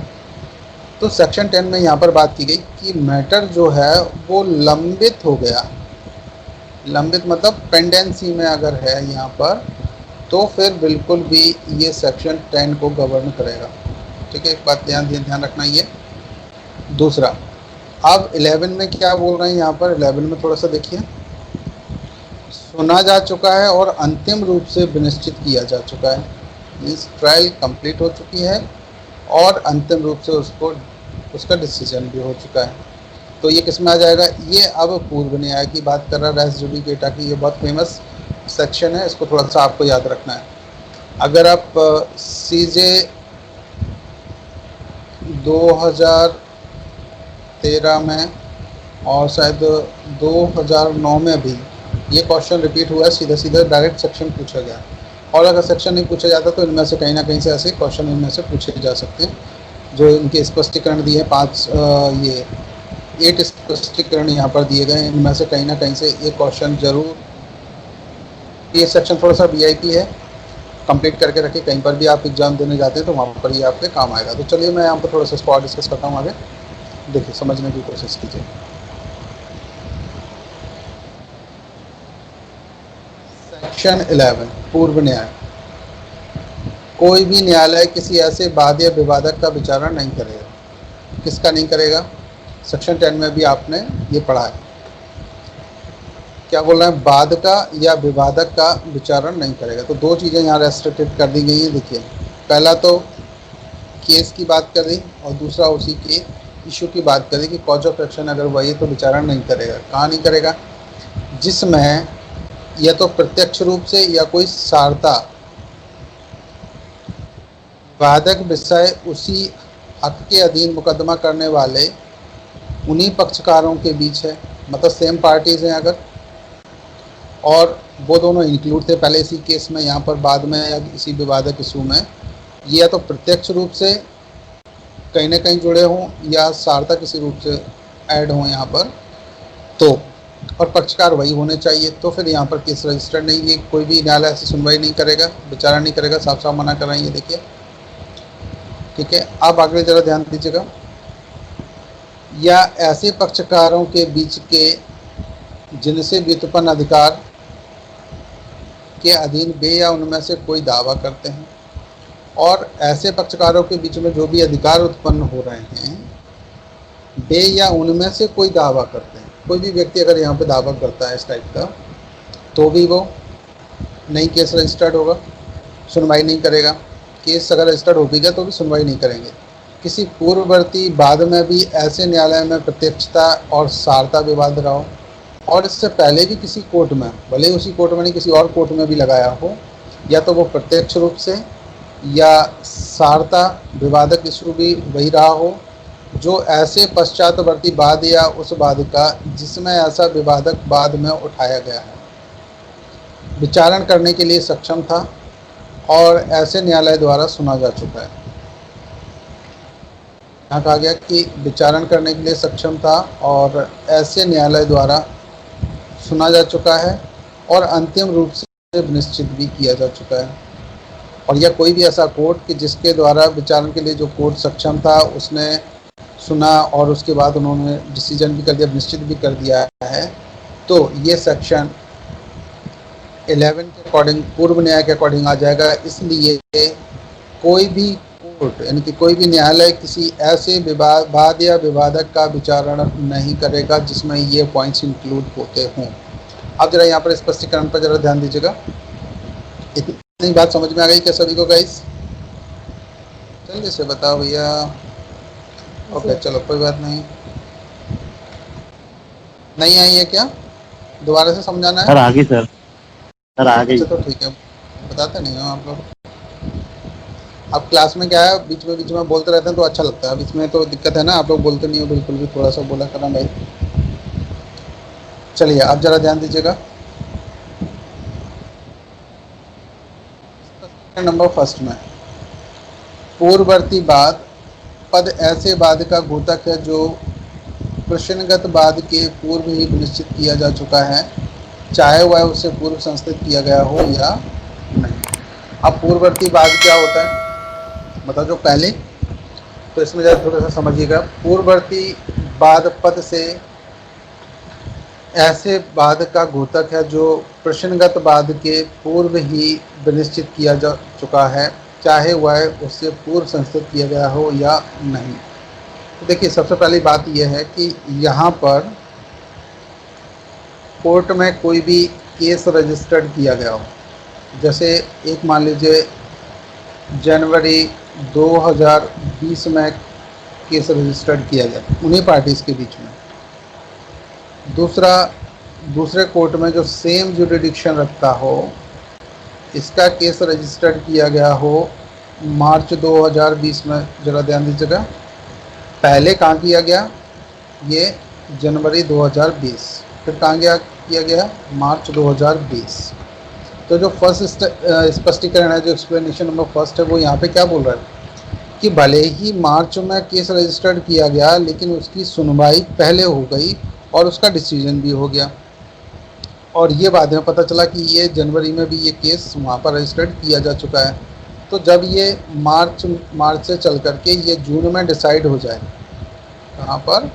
S1: तो सेक्शन 10 में यहाँ पर बात की गई कि मैटर जो है वो लंबित हो गया। लंबित मतलब पेंडेंसी में अगर है यहाँ पर, तो फिर बिल्कुल भी ये सेक्शन 10 को गवर्न करेगा। ठीक है, एक बात ध्यान रखना। ये दूसरा, अब 11 में क्या बोल रहे हैं यहाँ पर? 11 में थोड़ा सा देखिए। सुना जा चुका है और अंतिम रूप से विनिश्चित किया जा चुका है। मीन्स ट्रायल कंप्लीट हो चुकी है और अंतिम रूप से उसका डिसीजन भी हो चुका है। तो ये किस में आ जाएगा? ये अब पूर्व न्याय की बात कर रहा है, रेस जुडिकेटा की। ये बहुत फेमस सेक्शन है, इसको थोड़ा सा आपको याद रखना है। अगर आप सीजे 2013 में और शायद 2009 में भी ये क्वेश्चन रिपीट हुआ है, सीधा डायरेक्ट सेक्शन पूछा गया। और अगर सेक्शन नहीं पूछा जाता तो इनमें से कहीं ना कहीं से ऐसे क्वेश्चन इनमें से पूछे जा सकते हैं। जो इनके स्पष्टीकरण दिए हैं 8 स्पष्टीकरण यहाँ पर दिए गए हैं, इनमें से कहीं ना कहीं से ये क्वेश्चन जरूर। ये सेक्शन थोड़ा सा वीआईपी है, कंप्लीट करके रखिए। कहीं पर भी आप एग्जाम देने जाते हैं तो वहाँ पर ये आपके काम आएगा। तो चलिए मैं यहाँ पर थोड़ा सा स्पॉट डिस्कस करता हूँ आगे। देखिए, समझने की कोशिश कीजिए। सेक्शन 11 पूर्व न्याय। कोई भी न्यायालय किसी ऐसे वाद या विवादक का विचारण नहीं करेगा। किसका नहीं करेगा? सेक्शन 10 में भी आपने ये पढ़ा है। क्या बोल रहे हैं? वाद का या विवादक का विचारण नहीं करेगा। तो दो चीज़ें यहाँ रेस्ट्रिक्टेड कर दी गई हैं। देखिए, पहला तो केस की बात कर दी और दूसरा उसी के इशू की बात करें कि कॉज ऑफ एक्शन अगर वही तो विचारण नहीं करेगा। कहाँ नहीं करेगा? जिसमें या तो प्रत्यक्ष रूप से या कोई सारता वादक विषय उसी हक के अधीन मुकदमा करने वाले उन्हीं पक्षकारों के बीच है, मतलब सेम पार्टीज हैं अगर, और वो दोनों इंक्लूड थे पहले इसी केस में, यहाँ पर बाद में या इसी विवादक इशू में ये या तो प्रत्यक्ष रूप से कहीं ना कहीं जुड़े हों या सारता किसी रूप से ऐड हों यहाँ पर, तो और पक्षकार वही होने चाहिए, तो फिर यहाँ पर केस रजिस्टर्ड नहीं, ये कोई भी न्यायालय ऐसी सुनवाई नहीं करेगा, विचारणा नहीं करेगा, साफ साफ मना कर रहे हैं ये देखिए। ठीक है, अब आगे जरा ध्यान दीजिएगा। या ऐसे पक्षकारों के बीच के जिनसे व्युत्पन्न अधिकार के अधीन वे या उनमें से कोई दावा करते हैं, और ऐसे पक्षकारों के बीच में जो भी अधिकार उत्पन्न हो रहे हैं वे या उनमें से कोई दावा करते हैं। कोई भी व्यक्ति अगर यहाँ पे दावा करता है इस टाइप का, तो भी वो नहीं केस रजिस्टर्ड होगा, सुनवाई नहीं करेगा। केस अगर रजिस्टर्ड हो भी गया तो भी सुनवाई नहीं करेंगे। किसी पूर्ववर्ती बाद में भी ऐसे न्यायालय में प्रत्यक्षता और सारता विवाद रहा हो, और इससे पहले भी किसी कोर्ट में, भले उसी कोर्ट में नहीं किसी और कोर्ट में भी लगाया हो, या तो वो प्रत्यक्ष रूप से या सारता विवादक इशू भी वही रहा हो, जो ऐसे पश्चातवर्ती बाद या उस बाद का जिसमें ऐसा विवादक बाद में उठाया गया है विचारण करने के लिए सक्षम था और ऐसे न्यायालय द्वारा सुना जा चुका है। यहाँ कहा गया कि विचारण करने के लिए सक्षम था और ऐसे न्यायालय द्वारा सुना जा चुका है और अंतिम रूप से निश्चित भी किया जा चुका है। और यह कोई भी ऐसा कोर्ट कि जिसके द्वारा विचारण के लिए जो कोर्ट सक्षम था उसने सुना और उसके बाद उन्होंने डिसीजन भी कर दिया, निश्चित भी कर दिया है, तो ये सेक्शन 11 के अकॉर्डिंग पूर्व न्याय के अकॉर्डिंग आ जाएगा। इसलिए कोई भी कोर्ट यानी कि कोई भी न्यायालय किसी ऐसे वाद या विवादक का विचारण नहीं करेगा जिसमें ये पॉइंट्स इंक्लूड होते हों। अब जरा यहाँ पर स्पष्टीकरण पर जरा ध्यान दीजिएगा। इतनी बात समझ में आ गई क्या सभी को गाइस? जल्दी से बताओ भैया। ओके चलो कोई बात नहीं, नहीं आई है क्या? दोबारा से समझाना है?
S2: सर आगे सर आगे।
S1: तो ठीक है, बताते नहीं हो आप लोग। अब क्लास में क्या है, बीच में बोलते रहते हैं तो अच्छा लगता है। अब इसमें तो दिक्कत है ना, आप लोग बोलते नहीं हो बिल्कुल भी, थोड़ा सा बोला करना भाई। चलिए अब जरा ध्यान दीजिएगा। नंबर फर्स्ट में पूर्ववर्ती बाद पद ऐसे बाद का घोतक है जो प्रश्नगत बाद के पूर्व ही निश्चित किया जा चुका है, चाहे वह उससे पूर्व संस्थित किया गया हो या नहीं। अब पूर्ववर्ती बाद क्या होता है मतलब जो पहले, तो इसमें जरा थोड़ा सा समझिएगा। पूर्ववर्ती बाद पद से ऐसे बाद का घोतक है जो प्रश्नगत बाद के पूर्व ही विनिश्चित किया जा चुका है, चाहे वह उससे पूर्व संस्थित किया गया हो या नहीं। तो देखिए सबसे पहली बात यह है कि यहाँ पर कोर्ट में कोई भी केस रजिस्टर्ड किया गया हो, जैसे एक मान लीजिए जनवरी 2020 में केस रजिस्टर्ड किया गया उन्हीं पार्टीज़ के बीच में, दूसरे कोर्ट में जो सेम जुरिडिक्शन रखता हो इसका केस रजिस्टर्ड किया गया हो मार्च 2020 में। जरा ध्यान दीजिएगा, पहले कहाँ किया गया, ये जनवरी 2020, फिर कहाँ किया गया मार्च 2020। तो जो फर्स्ट स्पष्टीकरण है, जो एक्सप्लेनेशन नंबर फर्स्ट है, वो यहाँ पे क्या बोल रहा है कि भले ही मार्च में केस रजिस्टर्ड किया गया लेकिन उसकी सुनवाई पहले हो गई और उसका डिसीजन भी हो गया, और ये बाद में पता चला कि ये जनवरी में भी ये केस वहाँ पर रजिस्टर्ड किया जा चुका है। तो जब ये मार्च से चल करके ये जून में डिसाइड हो जाए, कहाँ पर,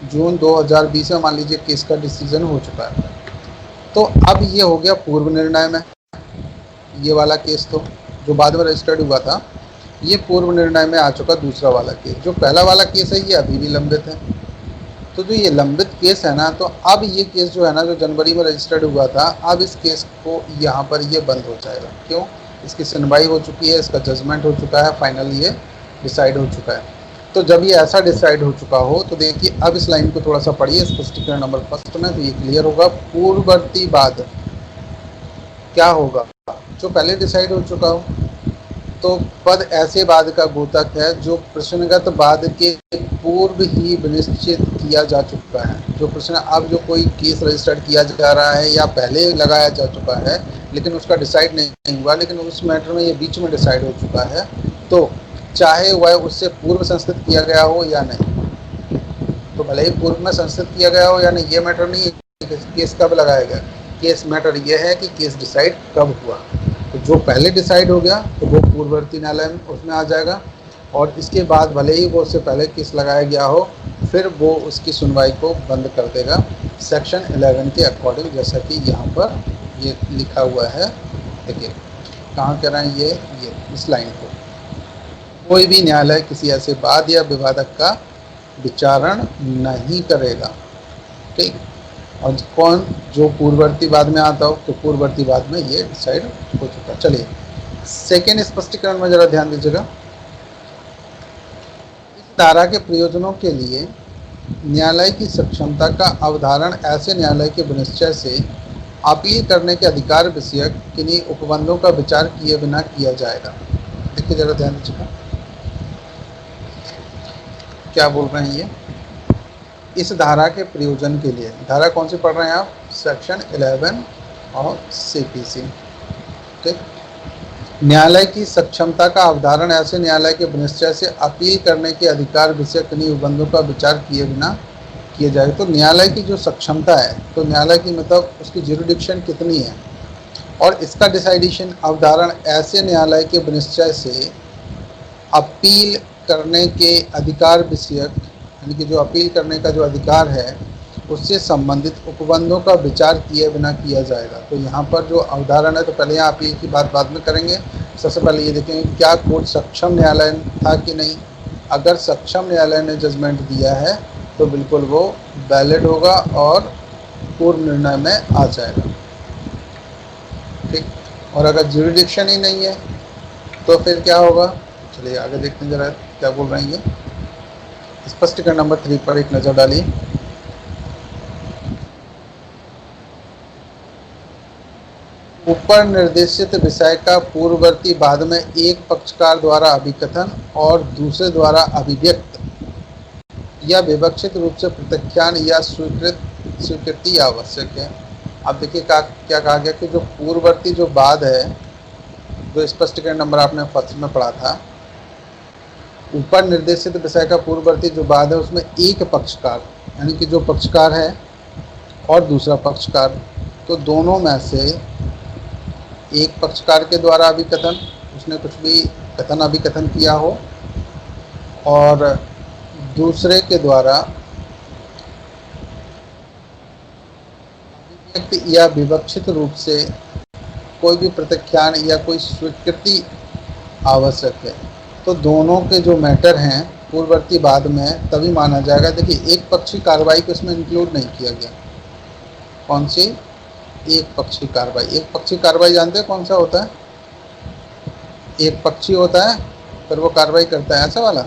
S1: जून 2020 में मान लीजिए केस का डिसीजन हो चुका है, तो अब ये हो गया पूर्व निर्णय में। ये वाला केस तो जो बाद में रजिस्टर्ड हुआ था ये पूर्व निर्णय में आ चुका दूसरा वाला केस। जो पहला वाला केस है ये अभी भी लंबित है। तो जो ये लंबित केस है ना, तो अब ये केस जो है ना, जो जनवरी में रजिस्टर्ड हुआ था, अब इस केस को यहाँ पर ये बंद हो जाएगा। क्यों? इसकी सुनवाई हो चुकी है, इसका जजमेंट हो चुका है, फाइनल ये डिसाइड हो चुका है। तो जब ये ऐसा डिसाइड हो चुका हो तो देखिए अब इस लाइन को थोड़ा सा पढ़िए स्पष्टीकरण नंबर फर्स्ट में, तो ये क्लियर होगा। पूर्ववर्ती बाद क्या होगा, जो पहले डिसाइड हो चुका हो, तो पद ऐसे बाद का गोतक है जो प्रश्नगत बाद के पूर्व ही विनिश्चित किया जा चुका है। जो प्रश्न अब जो कोई केस रजिस्टर्ड किया जा रहा है या पहले लगाया जा चुका है लेकिन उसका डिसाइड नहीं हुआ, लेकिन उस मैटर में ये बीच में डिसाइड हो चुका है, तो चाहे वह उससे पूर्व संस्कृत किया गया हो या नहीं, तो भले ही पूर्व में संस्कृत किया गया हो या नहीं, ये मैटर नहीं है केस कब लगाया गया। केस मैटर ये है कि केस डिसाइड कब हुआ। तो जो पहले डिसाइड हो गया तो वो पूर्ववर्ती न्यायालय में उसमें आ जाएगा, और इसके बाद भले ही वो उससे पहले केस लगाया गया हो, फिर वो उसकी सुनवाई को बंद कर देगा सेक्शन 11 के अकॉर्डिंग, जैसा कि यहाँ पर ये लिखा हुआ है। देखिए कहाँ कह रहे हैं ये इस लाइन को, कोई भी न्यायालय किसी ऐसे वाद या विवादक का विचारण नहीं करेगा। ठीक, और कौन जो पूर्ववर्ती बाद में आता हो, तो पूर्ववर्ती बाद में ये डिसाइड हो चुका। चलिए सेकेंड स्पष्टीकरण में जरा ध्यान दीजिएगा। इस धारा के प्रयोजनों के लिए न्यायालय की सक्षमता का अवधारण ऐसे न्यायालय के विनिश्चय से अपील करने के अधिकार विषयक किन्हीं उपबंधों का विचार किए बिना किया जाएगा। देखिए जरा ध्यान दीजिएगा क्या बोल रहे हैं ये। इस धारा के प्रयोजन के लिए, धारा कौन सी पढ़ रहे हैं आप, सेक्शन 11 और सीपीसी। ठीक, न्यायालय की सक्षमता का अवधारण ऐसे न्यायालय के विनिश्चय से अपील करने के अधिकार विषय किन्हीं उपबंधों का विचार किए बिना किए जाएगा। तो न्यायालय की जो सक्षमता है, तो न्यायालय की मतलब उसकी जुरिडिक्शन कितनी है, और इसका डिसाइडेशन अवधारण ऐसे न्यायालय के विनिश्चय से अपील करने के अधिकार विषयक, यानी कि जो अपील करने का जो अधिकार है उससे संबंधित उपबंधों का विचार किए बिना किया जाएगा। तो यहाँ पर जो अवधारण है, तो पहले यहाँ अपील की बात बाद में करेंगे। सबसे पहले ये देखेंगे क्या कोर्ट सक्षम न्यायालय था कि नहीं। अगर सक्षम न्यायालय ने जजमेंट दिया है तो बिल्कुल वो वैलिड होगा और पूर्व निर्णय में आ जाएगा। ठीक, और अगर ज्यूरिडिक्शन ही नहीं है तो फिर क्या होगा। चलिए आगे देखते हैं जरा क्या बोल रहे हैं ये। स्पष्टीकरण नंबर 3 पर एक नज़र डालिए। ऊपर निर्देशित विषय का पूर्ववर्ती बाद में एक पक्षकार द्वारा अभिकथन और दूसरे द्वारा अभिव्यक्त या विवक्षित रूप से प्रत्याख्यान या स्वीकृति आवश्यक है। अब देखिए क्या कहा गया कि जो पूर्ववर्ती जो बाद है, जो स्पष्टीकरण नंबर आपने फर्स्ट में पढ़ा था, ऊपर निर्देशित विषय का पूर्ववर्ती जो बाद है उसमें एक पक्षकार, यानी कि जो पक्षकार है और दूसरा पक्षकार, तो दोनों में से एक पक्षकार के द्वारा अभिकथन, उसने कुछ भी कथन अभिकथन किया हो, और दूसरे के द्वारा अभिव्यक्त या विवक्षित रूप से कोई भी प्रत्याख्यान या कोई स्वीकृति आवश्यक है। तो दोनों के जो मैटर हैं पूर्ववर्ती बाद में तभी माना जाएगा। देखिए एक पक्षी कार्रवाई को इसमें इंक्लूड नहीं किया गया। कौन सी एक पक्षी कार्रवाई। एक पक्षी कार्रवाई जानते हैं कौन सा होता है। एक पक्षी होता है फिर वो कार्रवाई करता है, ऐसा वाला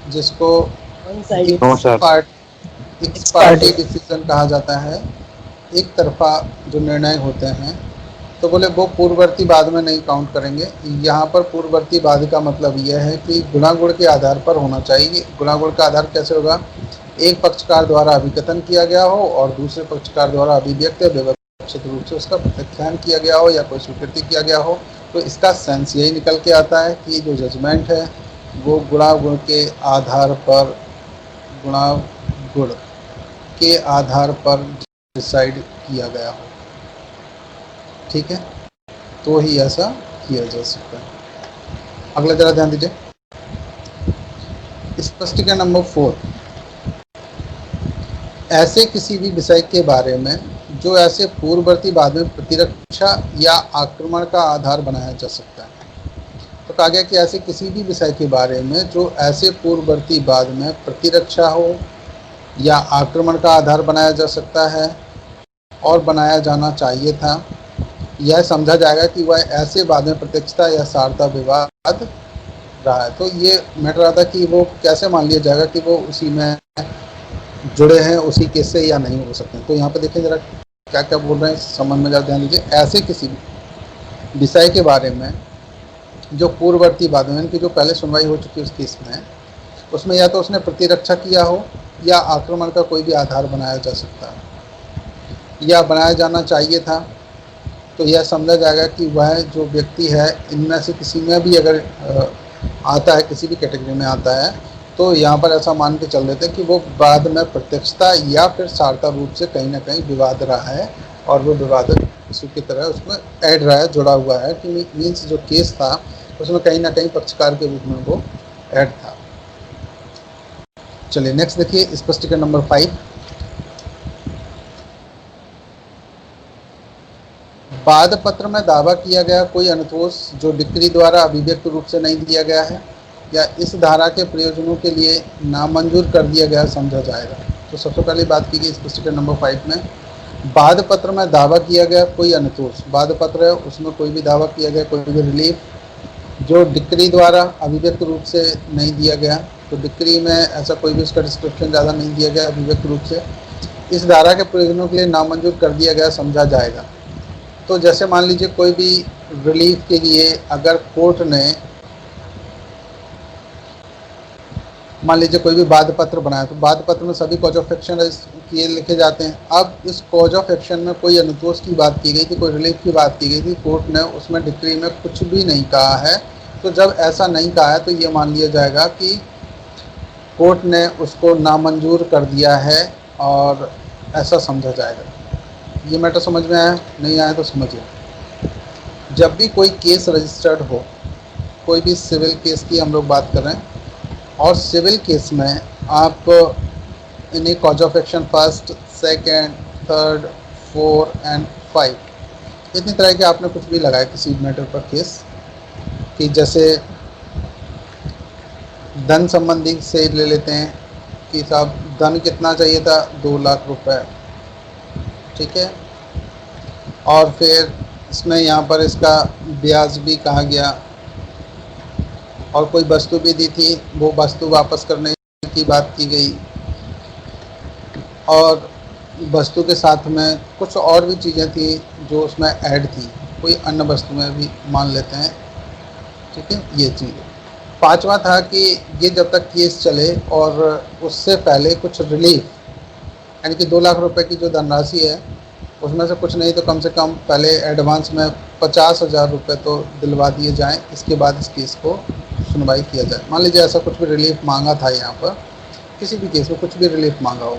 S1: जिसको पार्टी डिसीजन कहा जाता है, एक तरफा जो निर्णय होते हैं। तो बोले वो पूर्ववर्ती बाद में नहीं काउंट करेंगे। यहाँ पर पूर्ववर्ती बाद का मतलब यह है कि गुणागुण के आधार पर होना चाहिए। गुणागुण का आधार कैसे होगा, एक पक्षकार द्वारा अभिकथन किया गया हो और दूसरे पक्षकार द्वारा अभिव्यक्त या विवक्षित रूप से उसका प्रत्याख्यान किया गया हो या कोई स्वीकृति किया गया हो। तो इसका सेंस यही निकल के आता है कि जो जजमेंट है वो गुणागुण के आधार पर, गुणागुण के आधार पर डिसाइड किया गया हो। ठीक है, तो ही ऐसा किया जा सकता है। अगला जरा ध्यान दीजिए, स्पष्टीकरण नंबर 4। ऐसे किसी भी विषय के बारे में जो ऐसे पूर्ववर्ती बाद में प्रतिरक्षा या आक्रमण का आधार बनाया जा सकता है। तो कहा गया कि ऐसे किसी भी विषय के बारे में जो ऐसे पूर्ववर्ती बाद में प्रतिरक्षा हो या आक्रमण का आधार बनाया जा सकता है और बनाया जाना चाहिए था, यह समझा जाएगा कि वह ऐसे बाद में प्रत्यक्षता या सारता विवाद रहा है। तो ये मैटर आता कि वो कैसे मान लिया जाएगा कि वो उसी में जुड़े हैं उसी केस से या नहीं हो सकते। तो यहाँ पे देखिए जरा क्या क्या बोल रहे हैं, इस संबंध में जरा ध्यान दीजिए। ऐसे किसी भी विषय के बारे में जो पूर्ववर्ती वादों यानी कि जो पहले सुनवाई हो चुकी है उस केस में, उसमें या तो उसने प्रतिरक्षा किया हो या आक्रमण का कोई भी आधार बनाया जा सकता है या बनाया जाना चाहिए था, तो यह समझा जाएगा कि वह जो व्यक्ति है इनमें से किसी में भी अगर आता है, किसी भी कैटेगरी में आता है, तो यहाँ पर ऐसा मान के चल देते हैं कि वो बाद में प्रत्यक्षता या फिर सारता रूप से कहीं ना कहीं विवाद रहा है और वो विवाद इसी की तरह उसमें ऐड रहा है, जुड़ा हुआ है कि मीन्स जो केस था उसमें कहीं ना कहीं पक्षकार के रूप में वो ऐड था। चलिए नेक्स्ट देखिए स्पष्टीकरण नंबर 5। बाद पत्र में दावा किया गया कोई अनुतोष जो डिक्री द्वारा अभिव्यक्त रूप से नहीं दिया गया है या इस धारा के प्रयोजनों के लिए नामंजूर कर दिया गया समझा जाएगा। तो सबसे पहले बात की गई स्पष्टीकरण नंबर 5 में, बाद पत्र में दावा किया गया कोई अनुतोष, बाद पत्र है उसमें कोई भी दावा किया गया कोई भी रिलीफ जो डिक्री द्वारा अभिव्यक्त रूप से नहीं दिया गया, तो डिक्री में ऐसा कोई भी उसका डिस्क्रिप्शन ज़्यादा नहीं दिया गया अभिव्यक्त रूप से, इस धारा के प्रयोजनों के लिए नामंजूर कर दिया गया समझा जाएगा। तो जैसे मान लीजिए कोई भी रिलीफ के लिए अगर कोर्ट ने मान लीजिए कोई भी बाद पत्र बनाया, तो बाद पत्र में सभी कॉज ऑफ एक्शन किए लिखे जाते हैं। अब इस कॉज ऑफ एक्शन में कोई अनुतोष की बात की गई थी, कोई रिलीफ की बात की गई थी, कोर्ट ने उसमें डिक्री में कुछ भी नहीं कहा है, तो जब ऐसा नहीं कहा है तो ये मान लिया जाएगा कि कोर्ट ने उसको नामंजूर कर दिया है और ऐसा समझा जाएगा। ये मैटर समझ में आया? नहीं आया तो समझिए। जब भी कोई केस रजिस्टर्ड हो, कोई भी सिविल केस की हम लोग बात कर रहे हैं, और सिविल केस में आप इन्हीं cause of action first, second, third, 4 and 5 इतनी तरह के आपने कुछ भी लगाया किसी मैटर पर केस कि जैसे धन संबंधी से ले लेते हैं कि साहब धन कितना चाहिए था, 2 लाख रुपए, ठीक है, और फिर इसमें यहाँ पर इसका ब्याज भी कहा गया और कोई वस्तु भी दी थी, वो वस्तु वापस करने की बात की गई और वस्तु के साथ में कुछ और भी चीज़ें थी जो उसमें ऐड थी, कोई अन्य वस्तु में भी मान लेते हैं, ठीक है, ये चीज़। 5वां था कि ये जब तक केस चले और उससे पहले कुछ रिलीफ यानी कि 2 लाख रुपए की जो धनराशि है उसमें से कुछ नहीं तो कम से कम पहले एडवांस में 50,000 रुपये तो दिलवा दिए जाएं, इसके बाद इस केस को सुनवाई किया जाए। मान लीजिए ऐसा कुछ भी रिलीफ मांगा था, यहाँ पर किसी भी केस में कुछ भी रिलीफ मांगा हो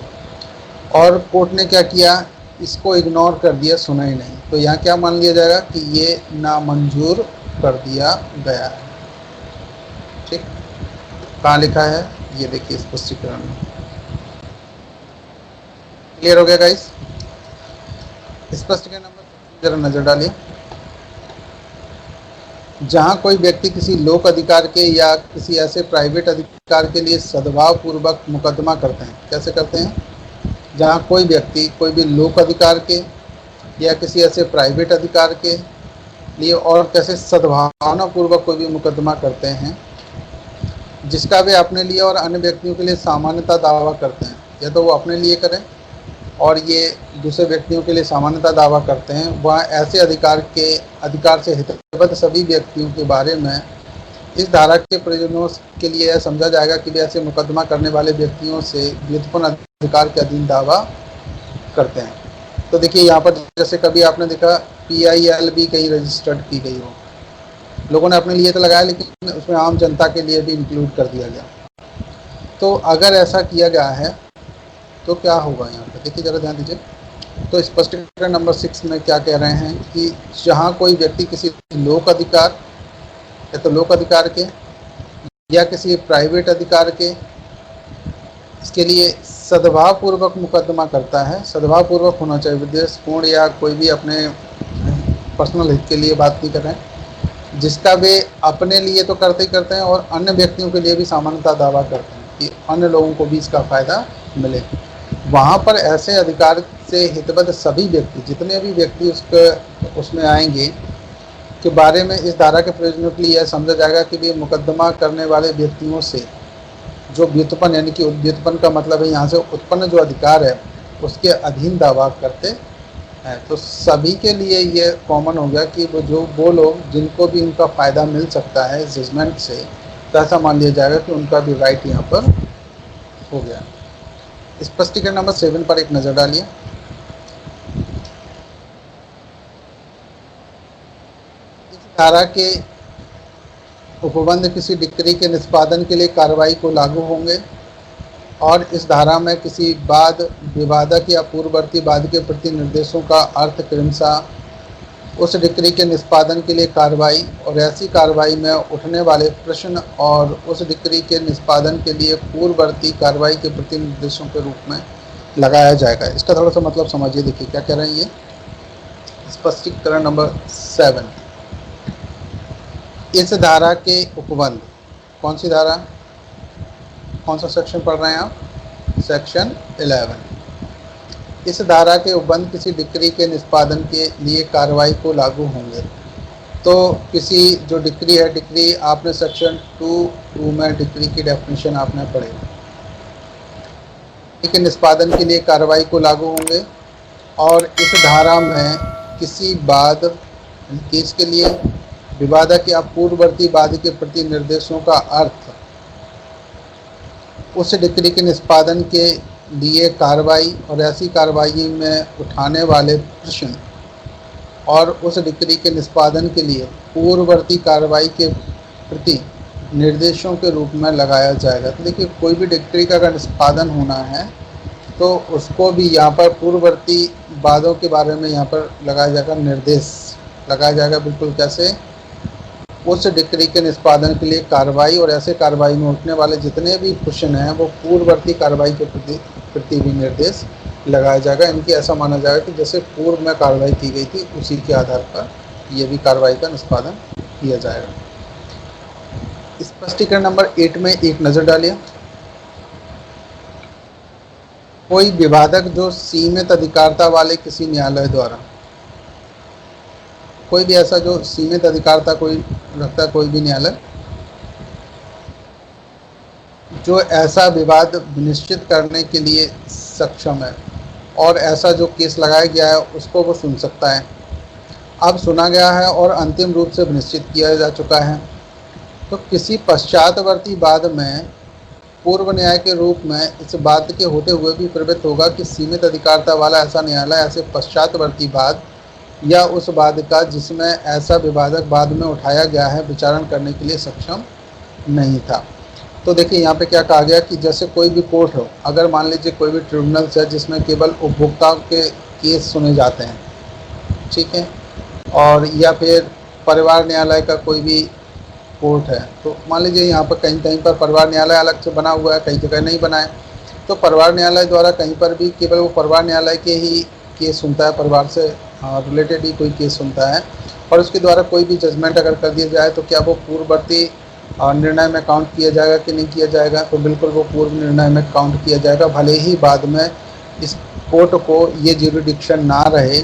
S1: और कोर्ट ने क्या किया, इसको इग्नोर कर दिया, सुना ही नहीं, तो यहाँ क्या मान लिया जाएगा कि ये नामंजूर कर दिया गया है। ठीक, कहाँ लिखा है ये देखिए स्पष्टीकरण में। क्लियर हो गया गाइस? स्पष्टीकरण नंबर जरा नजर डालिए। जहां कोई व्यक्ति किसी लोक अधिकार के या किसी ऐसे प्राइवेट अधिकार के लिए सद्भाव पूर्वक मुकदमा करते हैं, कैसे करते हैं, जहां कोई व्यक्ति कोई भी लोक अधिकार के या किसी ऐसे प्राइवेट अधिकार के लिए और कैसे सद्भावना पूर्वक कोई भी मुकदमा करते हैं जिसका वे अपने लिए और अन्य व्यक्तियों के लिए सामान्यता दावा करते हैं, या तो वो अपने लिए करें और ये दूसरे व्यक्तियों के लिए सामान्यता दावा करते हैं, वह ऐसे अधिकार से हितबद्ध सभी व्यक्तियों के बारे में इस धारा के प्रयोजनों के लिए यह समझा जाएगा कि वे ऐसे मुकदमा करने वाले व्यक्तियों से व्युत्पन्न अधिकार के अधीन दावा करते हैं। तो देखिए यहाँ पर जैसे कभी आपने देखा PIL भी कहीं रजिस्टर्ड की गई हो, लोगों ने अपने लिए तो लगाया लेकिन उसमें आम जनता के लिए भी इंक्लूड कर दिया गया। तो अगर ऐसा किया गया है तो क्या होगा, यहाँ पे देखिए जरा ध्यान दीजिए। तो स्पष्टीकरण नंबर 6 में क्या कह रहे हैं कि जहाँ कोई व्यक्ति किसी लोक अधिकार या तो लोक अधिकार के या किसी प्राइवेट अधिकार के इसके लिए सद्भाव पूर्वक मुकदमा करता है, सद्भाव पूर्वक होना चाहिए, विद्वेषपूर्ण या कोई भी अपने पर्सनल हित के लिए बात नहीं कर रहे हैं, जिसका वे अपने लिए तो करते ही करते हैं और अन्य व्यक्तियों के लिए भी समानता दावा करते हैं कि अन्य लोगों को भी इसका फ़ायदा मिले। वहाँ पर ऐसे अधिकार से हितबद्ध सभी व्यक्ति, जितने भी व्यक्ति उसमें आएंगे के बारे में इस धारा के प्रयोजनों के लिए यह समझा जाएगा कि वे मुकदमा करने वाले व्यक्तियों से जो व्युत्पन्न यानी कि व्युत्पन्न का मतलब है यहाँ से उत्पन्न जो अधिकार है उसके अधीन दावा करते है। तो सभी के लिए ये कॉमन हो गया कि वो लोग जिनको भी इनका फ़ायदा मिल सकता है जजमेंट से, तो ऐसा मान लिया जाएगा कि उनका भी राइट यहाँ पर हो गया। स्पष्टीकरण नंबर 7 पर एक नज़र डालिए। इस धारा के उपबंध किसी डिक्री के निष्पादन के लिए कार्रवाई को लागू होंगे और इस धारा में किसी वाद विवादक या पूर्ववर्ती वाद के प्रति निर्देशों का अर्थ क्रमशः उस डिक्री के निष्पादन के लिए कार्रवाई और ऐसी कार्रवाई में उठने वाले प्रश्न और उस डिक्री के निष्पादन के लिए पूर्ववर्ती कार्रवाई के प्रति निर्देशों के रूप में लगाया जाएगा। इसका थोड़ा सा मतलब समझिए। देखिए क्या कह रहे हैं ये। स्पष्टीकरण नंबर 7, इस धारा के उपबंध, कौन सी धारा, कौन सा सेक्शन पढ़ रहे हैं आप, सेक्शन 11। इस धारा के उपबंध किसी डिक्री के निष्पादन के लिए कार्रवाई को लागू होंगे। तो किसी जो डिक्री है, डिक्री आपने सेक्शन 2 में डिक्री की डेफिनेशन आपने पढ़ी के निष्पादन के लिए कार्रवाई को लागू होंगे और इस धारा में किसी वाद केस के लिए विवादक या पूर्ववर्ती वाद के प्रति निर्देशों का अर्थ उस डिक्री के निष्पादन के लिए कार्रवाई और ऐसी कार्रवाई में उठाने वाले प्रश्न और उस डिक्री के निष्पादन के लिए पूर्ववर्ती कार्रवाई के प्रति निर्देशों के रूप में लगाया जाएगा। तो देखिए कोई भी डिक्री का अगर निष्पादन होना है तो उसको भी यहाँ पर पूर्ववर्ती वादों के बारे में यहाँ पर लगाया जाएगा, निर्देश लगाया जाएगा। बिल्कुल कैसे, उस डिक्री के निष्पादन के लिए कार्रवाई और ऐसे कार्रवाई में उठने वाले जितने भी प्रश्न हैं वो पूर्ववर्ती कार्रवाई के प्रति भी निर्देश लगाया जाएगा। इनकी ऐसा माना जाएगा कि जैसे पूर्व में कार्रवाई की गई थी उसी के आधार पर ये भी कार्रवाई का निष्पादन किया जाएगा। स्पष्टीकरण नंबर 8 में एक नज़र डालिए। कोई विवादक जो सीमित अधिकारता वाले किसी न्यायालय द्वारा, कोई भी ऐसा जो सीमित अधिकारता कोई रखता है, कोई भी न्यायालय जो ऐसा विवाद निश्चित करने के लिए सक्षम है और ऐसा जो केस लगाया गया है उसको वो सुन सकता है, अब सुना गया है और अंतिम रूप से निश्चित किया जा चुका है। तो किसी पश्चातवर्ती वाद में पूर्व न्याय के रूप में इस बात के होते हुए भी प्रवृत्त होगा कि सीमित अधिकारता वाला ऐसा न्यायालय ऐसे पश्चातवर्ती वाद या उस वाद का जिसमें ऐसा विवादक बाद में उठाया गया है विचारण करने के लिए सक्षम नहीं था। तो देखिए यहाँ पे क्या कहा गया कि जैसे कोई भी कोर्ट हो, अगर मान लीजिए कोई भी ट्रिब्यूनल्स है जिसमें केवल उपभोक्ताओं के केस सुने जाते हैं, ठीक है, और या फिर परिवार न्यायालय का कोई भी कोर्ट है, तो मान लीजिए यहाँ पर कहीं कहीं पर परिवार न्यायालय अलग से बना हुआ है, कई जगह नहीं बना है, तो परिवार न्यायालय द्वारा कहीं पर भी केवल वो परिवार न्यायालय के ही केस सुनता है, परिवार से रिलेटेड ही कोई केस सुनता है और उसके द्वारा कोई भी जजमेंट अगर कर दिया जाए तो क्या वो पूर्ववर्ती निर्णय में काउंट किया जाएगा कि नहीं किया जाएगा? तो बिल्कुल वो पूर्व निर्णय में काउंट किया जाएगा, भले ही बाद में इस कोर्ट को ये ज्यूरिडिक्शन ना रहे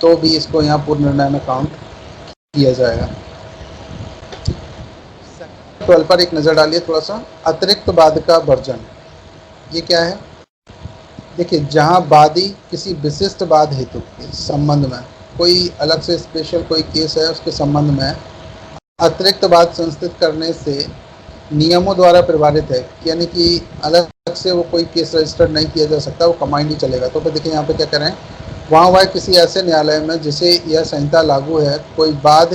S1: तो भी इसको यहाँ पूर्व निर्णय में काउंट किया जाएगा। 12 पर एक नज़र डालिए थोड़ा सा। अतिरिक्त वाद का वर्जन, ये क्या है? देखिए जहाँ वादी किसी विशिष्ट वाद हेतु के संबंध में कोई अलग से स्पेशल कोई केस है उसके संबंध में अतिरिक्त वाद संस्थित करने से नियमों द्वारा प्रभावित है, यानी कि अलग से वो कोई केस रजिस्टर्ड नहीं किया जा सकता, वो कमाई नहीं चलेगा। तो फिर देखिए यहाँ पे क्या कह रहे हैं, वहाँ किसी ऐसे न्यायालय में जिसे यह संहिता लागू है कोई वाद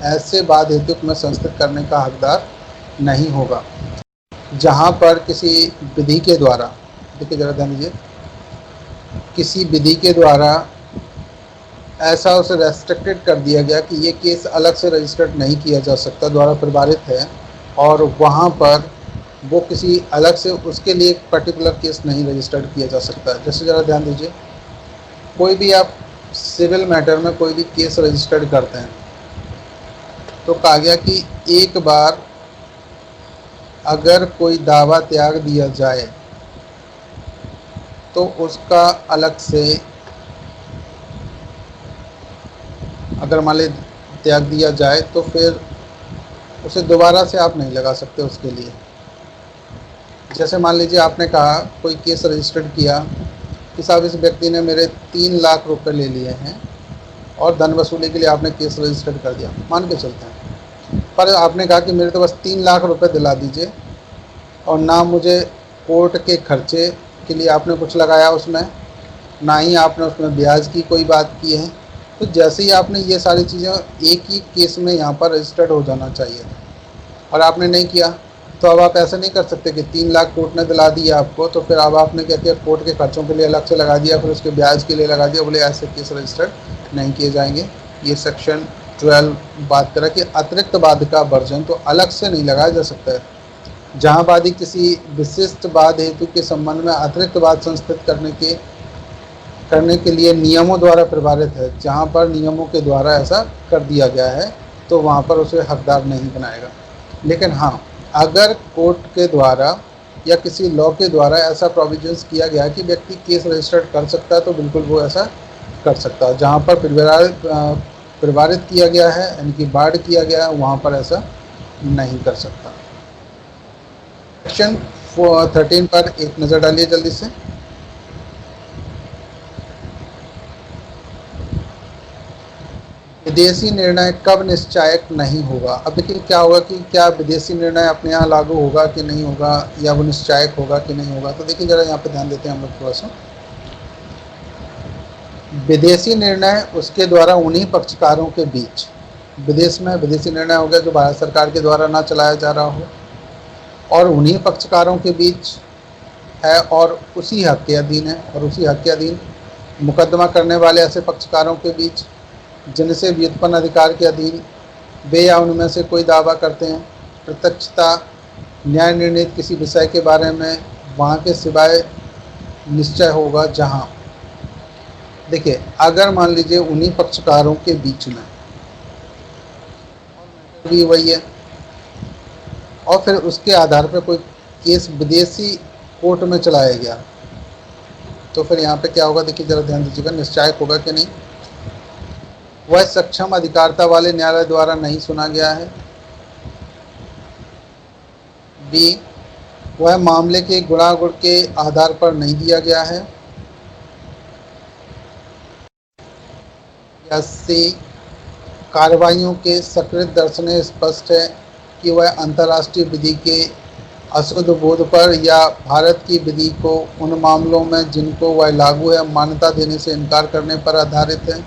S1: ऐसे वाद हेतु में संस्थित करने का हकदार नहीं होगा जहाँ पर किसी विधि के द्वारा, देखिए जरा ध्यान दीजिए, किसी विधि के द्वारा ऐसा उसे रेस्ट्रिक्टेड कर दिया गया कि ये केस अलग से रजिस्टर्ड नहीं किया जा सकता, द्वारा प्रभावित है, और वहाँ पर वो किसी अलग से उसके लिए एक पर्टिकुलर केस नहीं रजिस्टर्ड किया जा सकता। जैसे ज़रा ध्यान दीजिए, कोई भी आप सिविल मैटर में कोई भी केस रजिस्टर्ड करते हैं तो कहा गया कि एक बार अगर कोई दावा त्याग दिया जाए तो उसका अलग से, अगर मान लीजिए त्याग दिया जाए तो फिर उसे दोबारा से आप नहीं लगा सकते उसके लिए। जैसे मान लीजिए आपने कहा कोई केस रजिस्टर्ड किया कि साहब इस व्यक्ति ने मेरे 3 लाख रुपए ले लिए हैं और धन वसूली के लिए आपने केस रजिस्टर कर दिया, मान के चलते हैं, पर आपने कहा कि मेरे तो बस 3 लाख रुपए दिला दीजिए और ना मुझे कोर्ट के खर्चे के लिए आपने कुछ लगाया उसमें, ना ही आपने उसमें ब्याज की कोई बात की है। तो जैसे ही आपने ये सारी चीज़ें एक ही केस में यहाँ पर रजिस्टर्ड हो जाना चाहिए और आपने नहीं किया, तो अब आप ऐसा नहीं कर सकते कि 3 लाख कोर्ट ने दिला दिया आपको, तो फिर अब आपने क्या किया, कोर्ट के खर्चों के लिए अलग से लगा दिया, फिर उसके ब्याज के लिए लगा दिया, बोले ऐसे केस रजिस्टर्ड नहीं किए जाएंगे। ये सेक्शन 12 बात करा कि अतिरिक्त बाध्यता वर्जन तो अलग से नहीं लगाया जा सकता है। जहाँ वादी किसी विशिष्ट बाध हेतु के संबंध में अतिरिक्त बात संस्थित करने के लिए नियमों द्वारा प्रभावित है, जहाँ पर नियमों के द्वारा ऐसा कर दिया गया है, तो वहाँ पर उसे हकदार नहीं बनाएगा। लेकिन हाँ, अगर कोर्ट के द्वारा या किसी लॉ के द्वारा ऐसा प्रोविजंस किया गया कि व्यक्ति केस रजिस्टर्ड कर सकता है, तो बिल्कुल वो ऐसा कर सकता है। जहाँ पर प्रभावित किया गया है, यानी कि बाढ़ किया गया है, वहाँ पर ऐसा नहीं कर सकता। सेक्शन 13 पर एक नज़र डालिए जल्दी से। विदेशी निर्णय कब निश्चायक नहीं होगा। अब देखिए क्या होगा कि क्या विदेशी निर्णय अपने यहाँ लागू होगा कि नहीं होगा, या वो निश्चायक होगा कि नहीं होगा। तो देखिए जरा यहाँ पे ध्यान देते हैं हम लोग थोड़ा सा। विदेशी निर्णय उसके द्वारा उन्हीं पक्षकारों के बीच, विदेश में विदेशी निर्णय हो गया जो भारत सरकार के द्वारा ना चलाया जा रहा हो और उन्हीं पक्षकारों के बीच है और उसी हक के अधीन है, और उसी हक के अधीन मुकदमा करने वाले ऐसे पक्षकारों के बीच जिनसे व्युत्पन्न अधिकार के अधीन वे या उनमें से कोई दावा करते हैं प्रत्यक्षता न्याय निर्णित किसी विषय के बारे में वहाँ के सिवाय निश्चय होगा। जहाँ देखिए, अगर मान लीजिए उन्हीं पक्षकारों के बीच में भी वही है और फिर उसके आधार पर कोई केस विदेशी कोर्ट में चलाया गया, तो फिर यहाँ पे क्या होगा, देखिए जरा ध्यान दीजिएगा, निश्चायक होगा कि नहीं। वह सक्षम अधिकारिता वाले न्यायालय द्वारा नहीं सुना गया है। बी, वह मामले के गुणागुण के आधार पर नहीं दिया गया है। या सी, कार्रवाइयों के सकृत दर्शन स्पष्ट है कि वह अंतर्राष्ट्रीय विधि के अशुद्ध बोध पर या भारत की विधि को उन मामलों में जिनको वह लागू है मान्यता देने से इनकार करने पर आधारित है।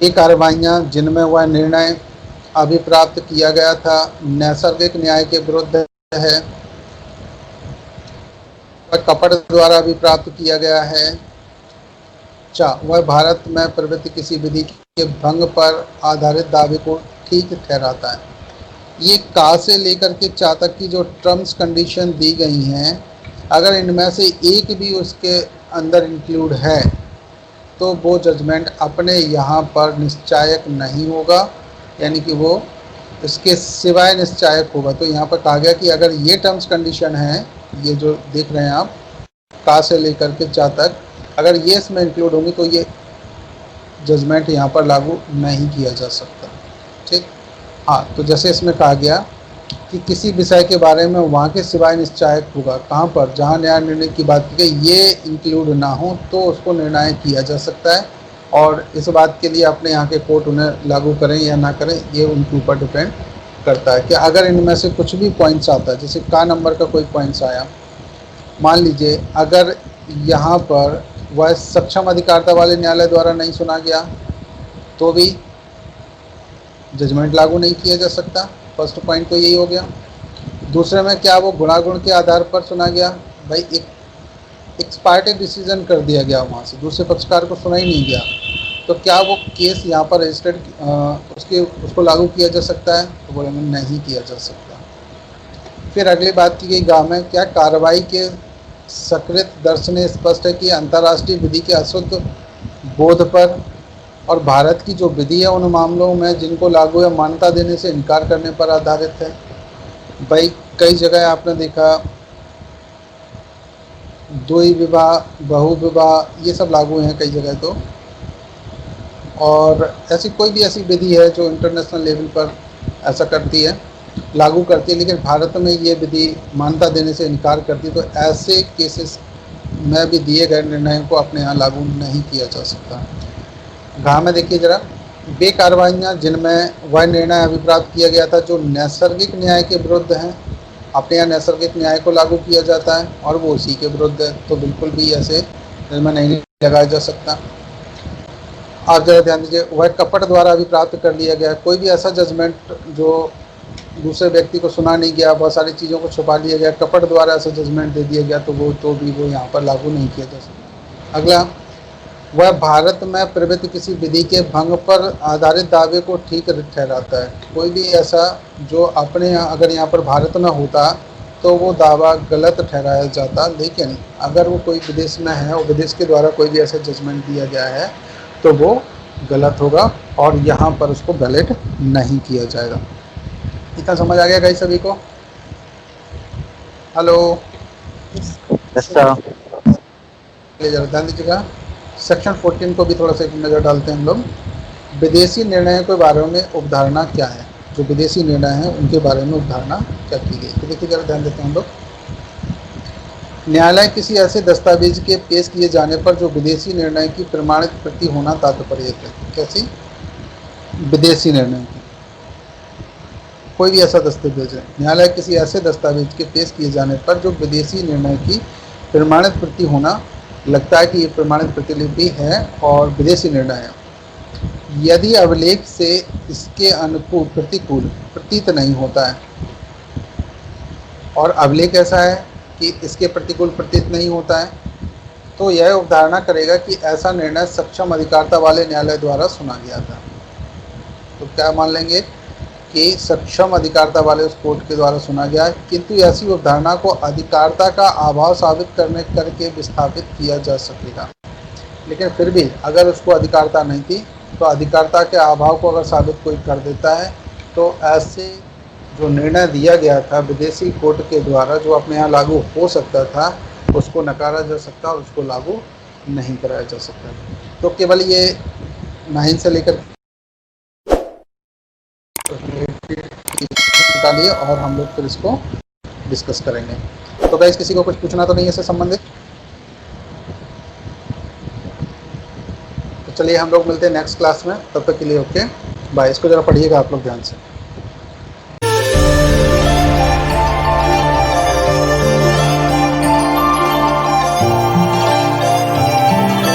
S1: ये कार्रवाइयाँ जिनमें वह निर्णय अभिप्राप्त किया गया था नैसर्गिक न्याय के विरुद्ध है, वह कपट द्वारा अभिप्राप्त किया गया है। वह भारत में प्रवृत्त किसी विधि के भंग पर आधारित दावे को ठीक ठहराता है। ये का से लेकर के चा तक की जो टर्म्स कंडीशन दी गई हैं, अगर इनमें से एक भी उसके अंदर इंक्लूड है तो वो जजमेंट अपने यहाँ पर निश्चायक नहीं होगा, यानी कि वो इसके सिवाय निश्चायक होगा। तो यहाँ पर कहा गया कि अगर ये टर्म्स कंडीशन है, ये जो देख रहे हैं आप, का से लेकर के चा तक, अगर ये इसमें इंक्लूड होंगी तो ये जजमेंट यहाँ पर लागू नहीं किया जा सकता। ठीक, हाँ, तो जैसे इसमें कहा गया कि किसी विषय के बारे में वहाँ के सिवाय निश्चायक होगा, कहाँ पर, जहाँ न्याय निर्णय की बात की गई ये इंक्लूड ना हो तो उसको निर्णय किया जा सकता है। और इस बात के लिए अपने यहाँ के कोर्ट उन्हें लागू करें या ना करें, ये उनके ऊपर डिपेंड करता है कि अगर इनमें से कुछ भी पॉइंट्स आता है, जैसे का नंबर का कोई पॉइंट्स आया, मान लीजिए अगर यहाँ पर वह सक्षम अधिकारिता वाले न्यायालय द्वारा नहीं सुना गया तो भी जजमेंट लागू नहीं किया जा सकता। फर्स्ट पॉइंट तो यही हो गया। दूसरे में क्या, वो गुणागुण के आधार पर सुना गया, भाई एक एक्सपार्टी डिसीजन कर दिया गया, वहाँ से दूसरे पक्षकार को सुना ही नहीं गया, तो क्या वो केस यहाँ पर रजिस्टर्ड उसको लागू किया जा सकता है, तो बोलेंगे नहीं किया जा सकता। फिर अगली बात की गई गाँव में, क्या कार्रवाई के सकृत दर्शन स्पष्ट है कि अंतर्राष्ट्रीय विधि के अशुद्ध बोध पर और भारत की जो विधि है उन मामलों में जिनको लागू है मान्यता देने से इनकार करने पर आधारित है। भाई कई जगह आपने देखा द्वि विवाह, बहु विवाह, ये सब लागू हैं कई जगह तो, और ऐसी कोई भी ऐसी विधि है जो इंटरनेशनल लेवल पर ऐसा करती है लागू करती है, लेकिन भारत में ये विधि मान्यता देने से इनकार करती है, तो ऐसे केसेस में भी दिए गए निर्णयों को अपने यहाँ लागू नहीं किया जा सकता। घ में देखिए जरा, वे कार्रवाइयाँ जिनमें वह निर्णय अभिप्राप्त किया गया था जो नैसर्गिक न्याय के विरुद्ध हैं, अपने यहाँ नैसर्गिक न्याय को लागू किया जाता है और वो उसी के विरुद्ध है, तो बिल्कुल भी ऐसे निर्णय नहीं लगाया जा सकता। आप जरा ध्यान दीजिए, वह कपट द्वारा अभिप्राप्त कर लिया गया, कोई भी ऐसा जजमेंट जो दूसरे व्यक्ति को सुना नहीं गया, बहुत सारी चीज़ों को छुपा लिया गया, कपट द्वारा ऐसा जजमेंट दे दिया गया, तो वो यहाँ पर लागू नहीं किया जा सकता। अगला, वह भारत में प्रवृत्त किसी विधि के भंग पर आधारित दावे को ठीक ठहराता है। कोई भी ऐसा जो अपने यहाँ, अगर यहाँ पर भारत में होता तो वो दावा गलत ठहराया जाता, लेकिन अगर वो कोई विदेश में है और विदेश के द्वारा कोई भी ऐसा जजमेंट दिया गया है तो वो गलत होगा और यहाँ पर उसको वैलिड नहीं किया जाएगा। इतना समझ आ गया गाइस सभी को? Hello,
S2: yes sir.
S1: जरा ध्यान दीजिएगा, सेक्शन 14 को भी थोड़ा सा एक नज़र डालते हैं हम लोग। विदेशी निर्णयों के बारे में अवधारणा क्या है? जो विदेशी निर्णय हैं उनके बारे में अवधारणा क्या की गई, तो देखिए जरा ध्यान देते हैं हम लोग। न्यायालय किसी ऐसे दस्तावेज के पेश किए जाने पर जो विदेशी निर्णय की प्रमाणित प्रति होना तात्पर्य है। कैसी? विदेशी निर्णय की कोई भी ऐसा दस्तावेज है, न्यायालय किसी ऐसे दस्तावेज के पेश किए जाने पर जो विदेशी निर्णय की प्रमाणित प्रति होना लगता है कि ये प्रमाणित प्रतिलिपि है और विदेशी निर्णय है, यदि अभिलेख से इसके अनुकूल प्रतिकूल प्रतीत नहीं होता है, और अभिलेख ऐसा है कि इसके प्रतिकूल प्रतीत नहीं होता है, तो यह अवधारणा करेगा कि ऐसा निर्णय सक्षम अधिकारिता वाले न्यायालय द्वारा सुना गया था। तो क्या मान लेंगे कि सक्षम अधिकारिता वाले उस कोर्ट के द्वारा सुना गया है, किंतु ऐसी अवधारणा को अधिकारिता का अभाव साबित करके विस्थापित किया जा सकेगा। लेकिन फिर भी अगर उसको अधिकारिता नहीं थी, तो अधिकारिता के अभाव को अगर साबित कोई कर देता है तो ऐसे जो निर्णय दिया गया था विदेशी कोर्ट के द्वारा जो अपने यहाँ लागू हो सकता था, उसको नकारा जा सकता और उसको लागू नहीं कराया जा सकता। तो केवल ये 9 से लेकर निकालिए और हम लोग फिर इसको डिस्कस करेंगे। तो गाइस, किसी को कुछ पूछना तो नहीं है इससे संबंधित? तो चलिए हम लोग मिलते हैं नेक्स्ट क्लास में, तब तक के लिए ओके बाय। इसको ज़रा पढ़िएगा आप लोग ध्यान से।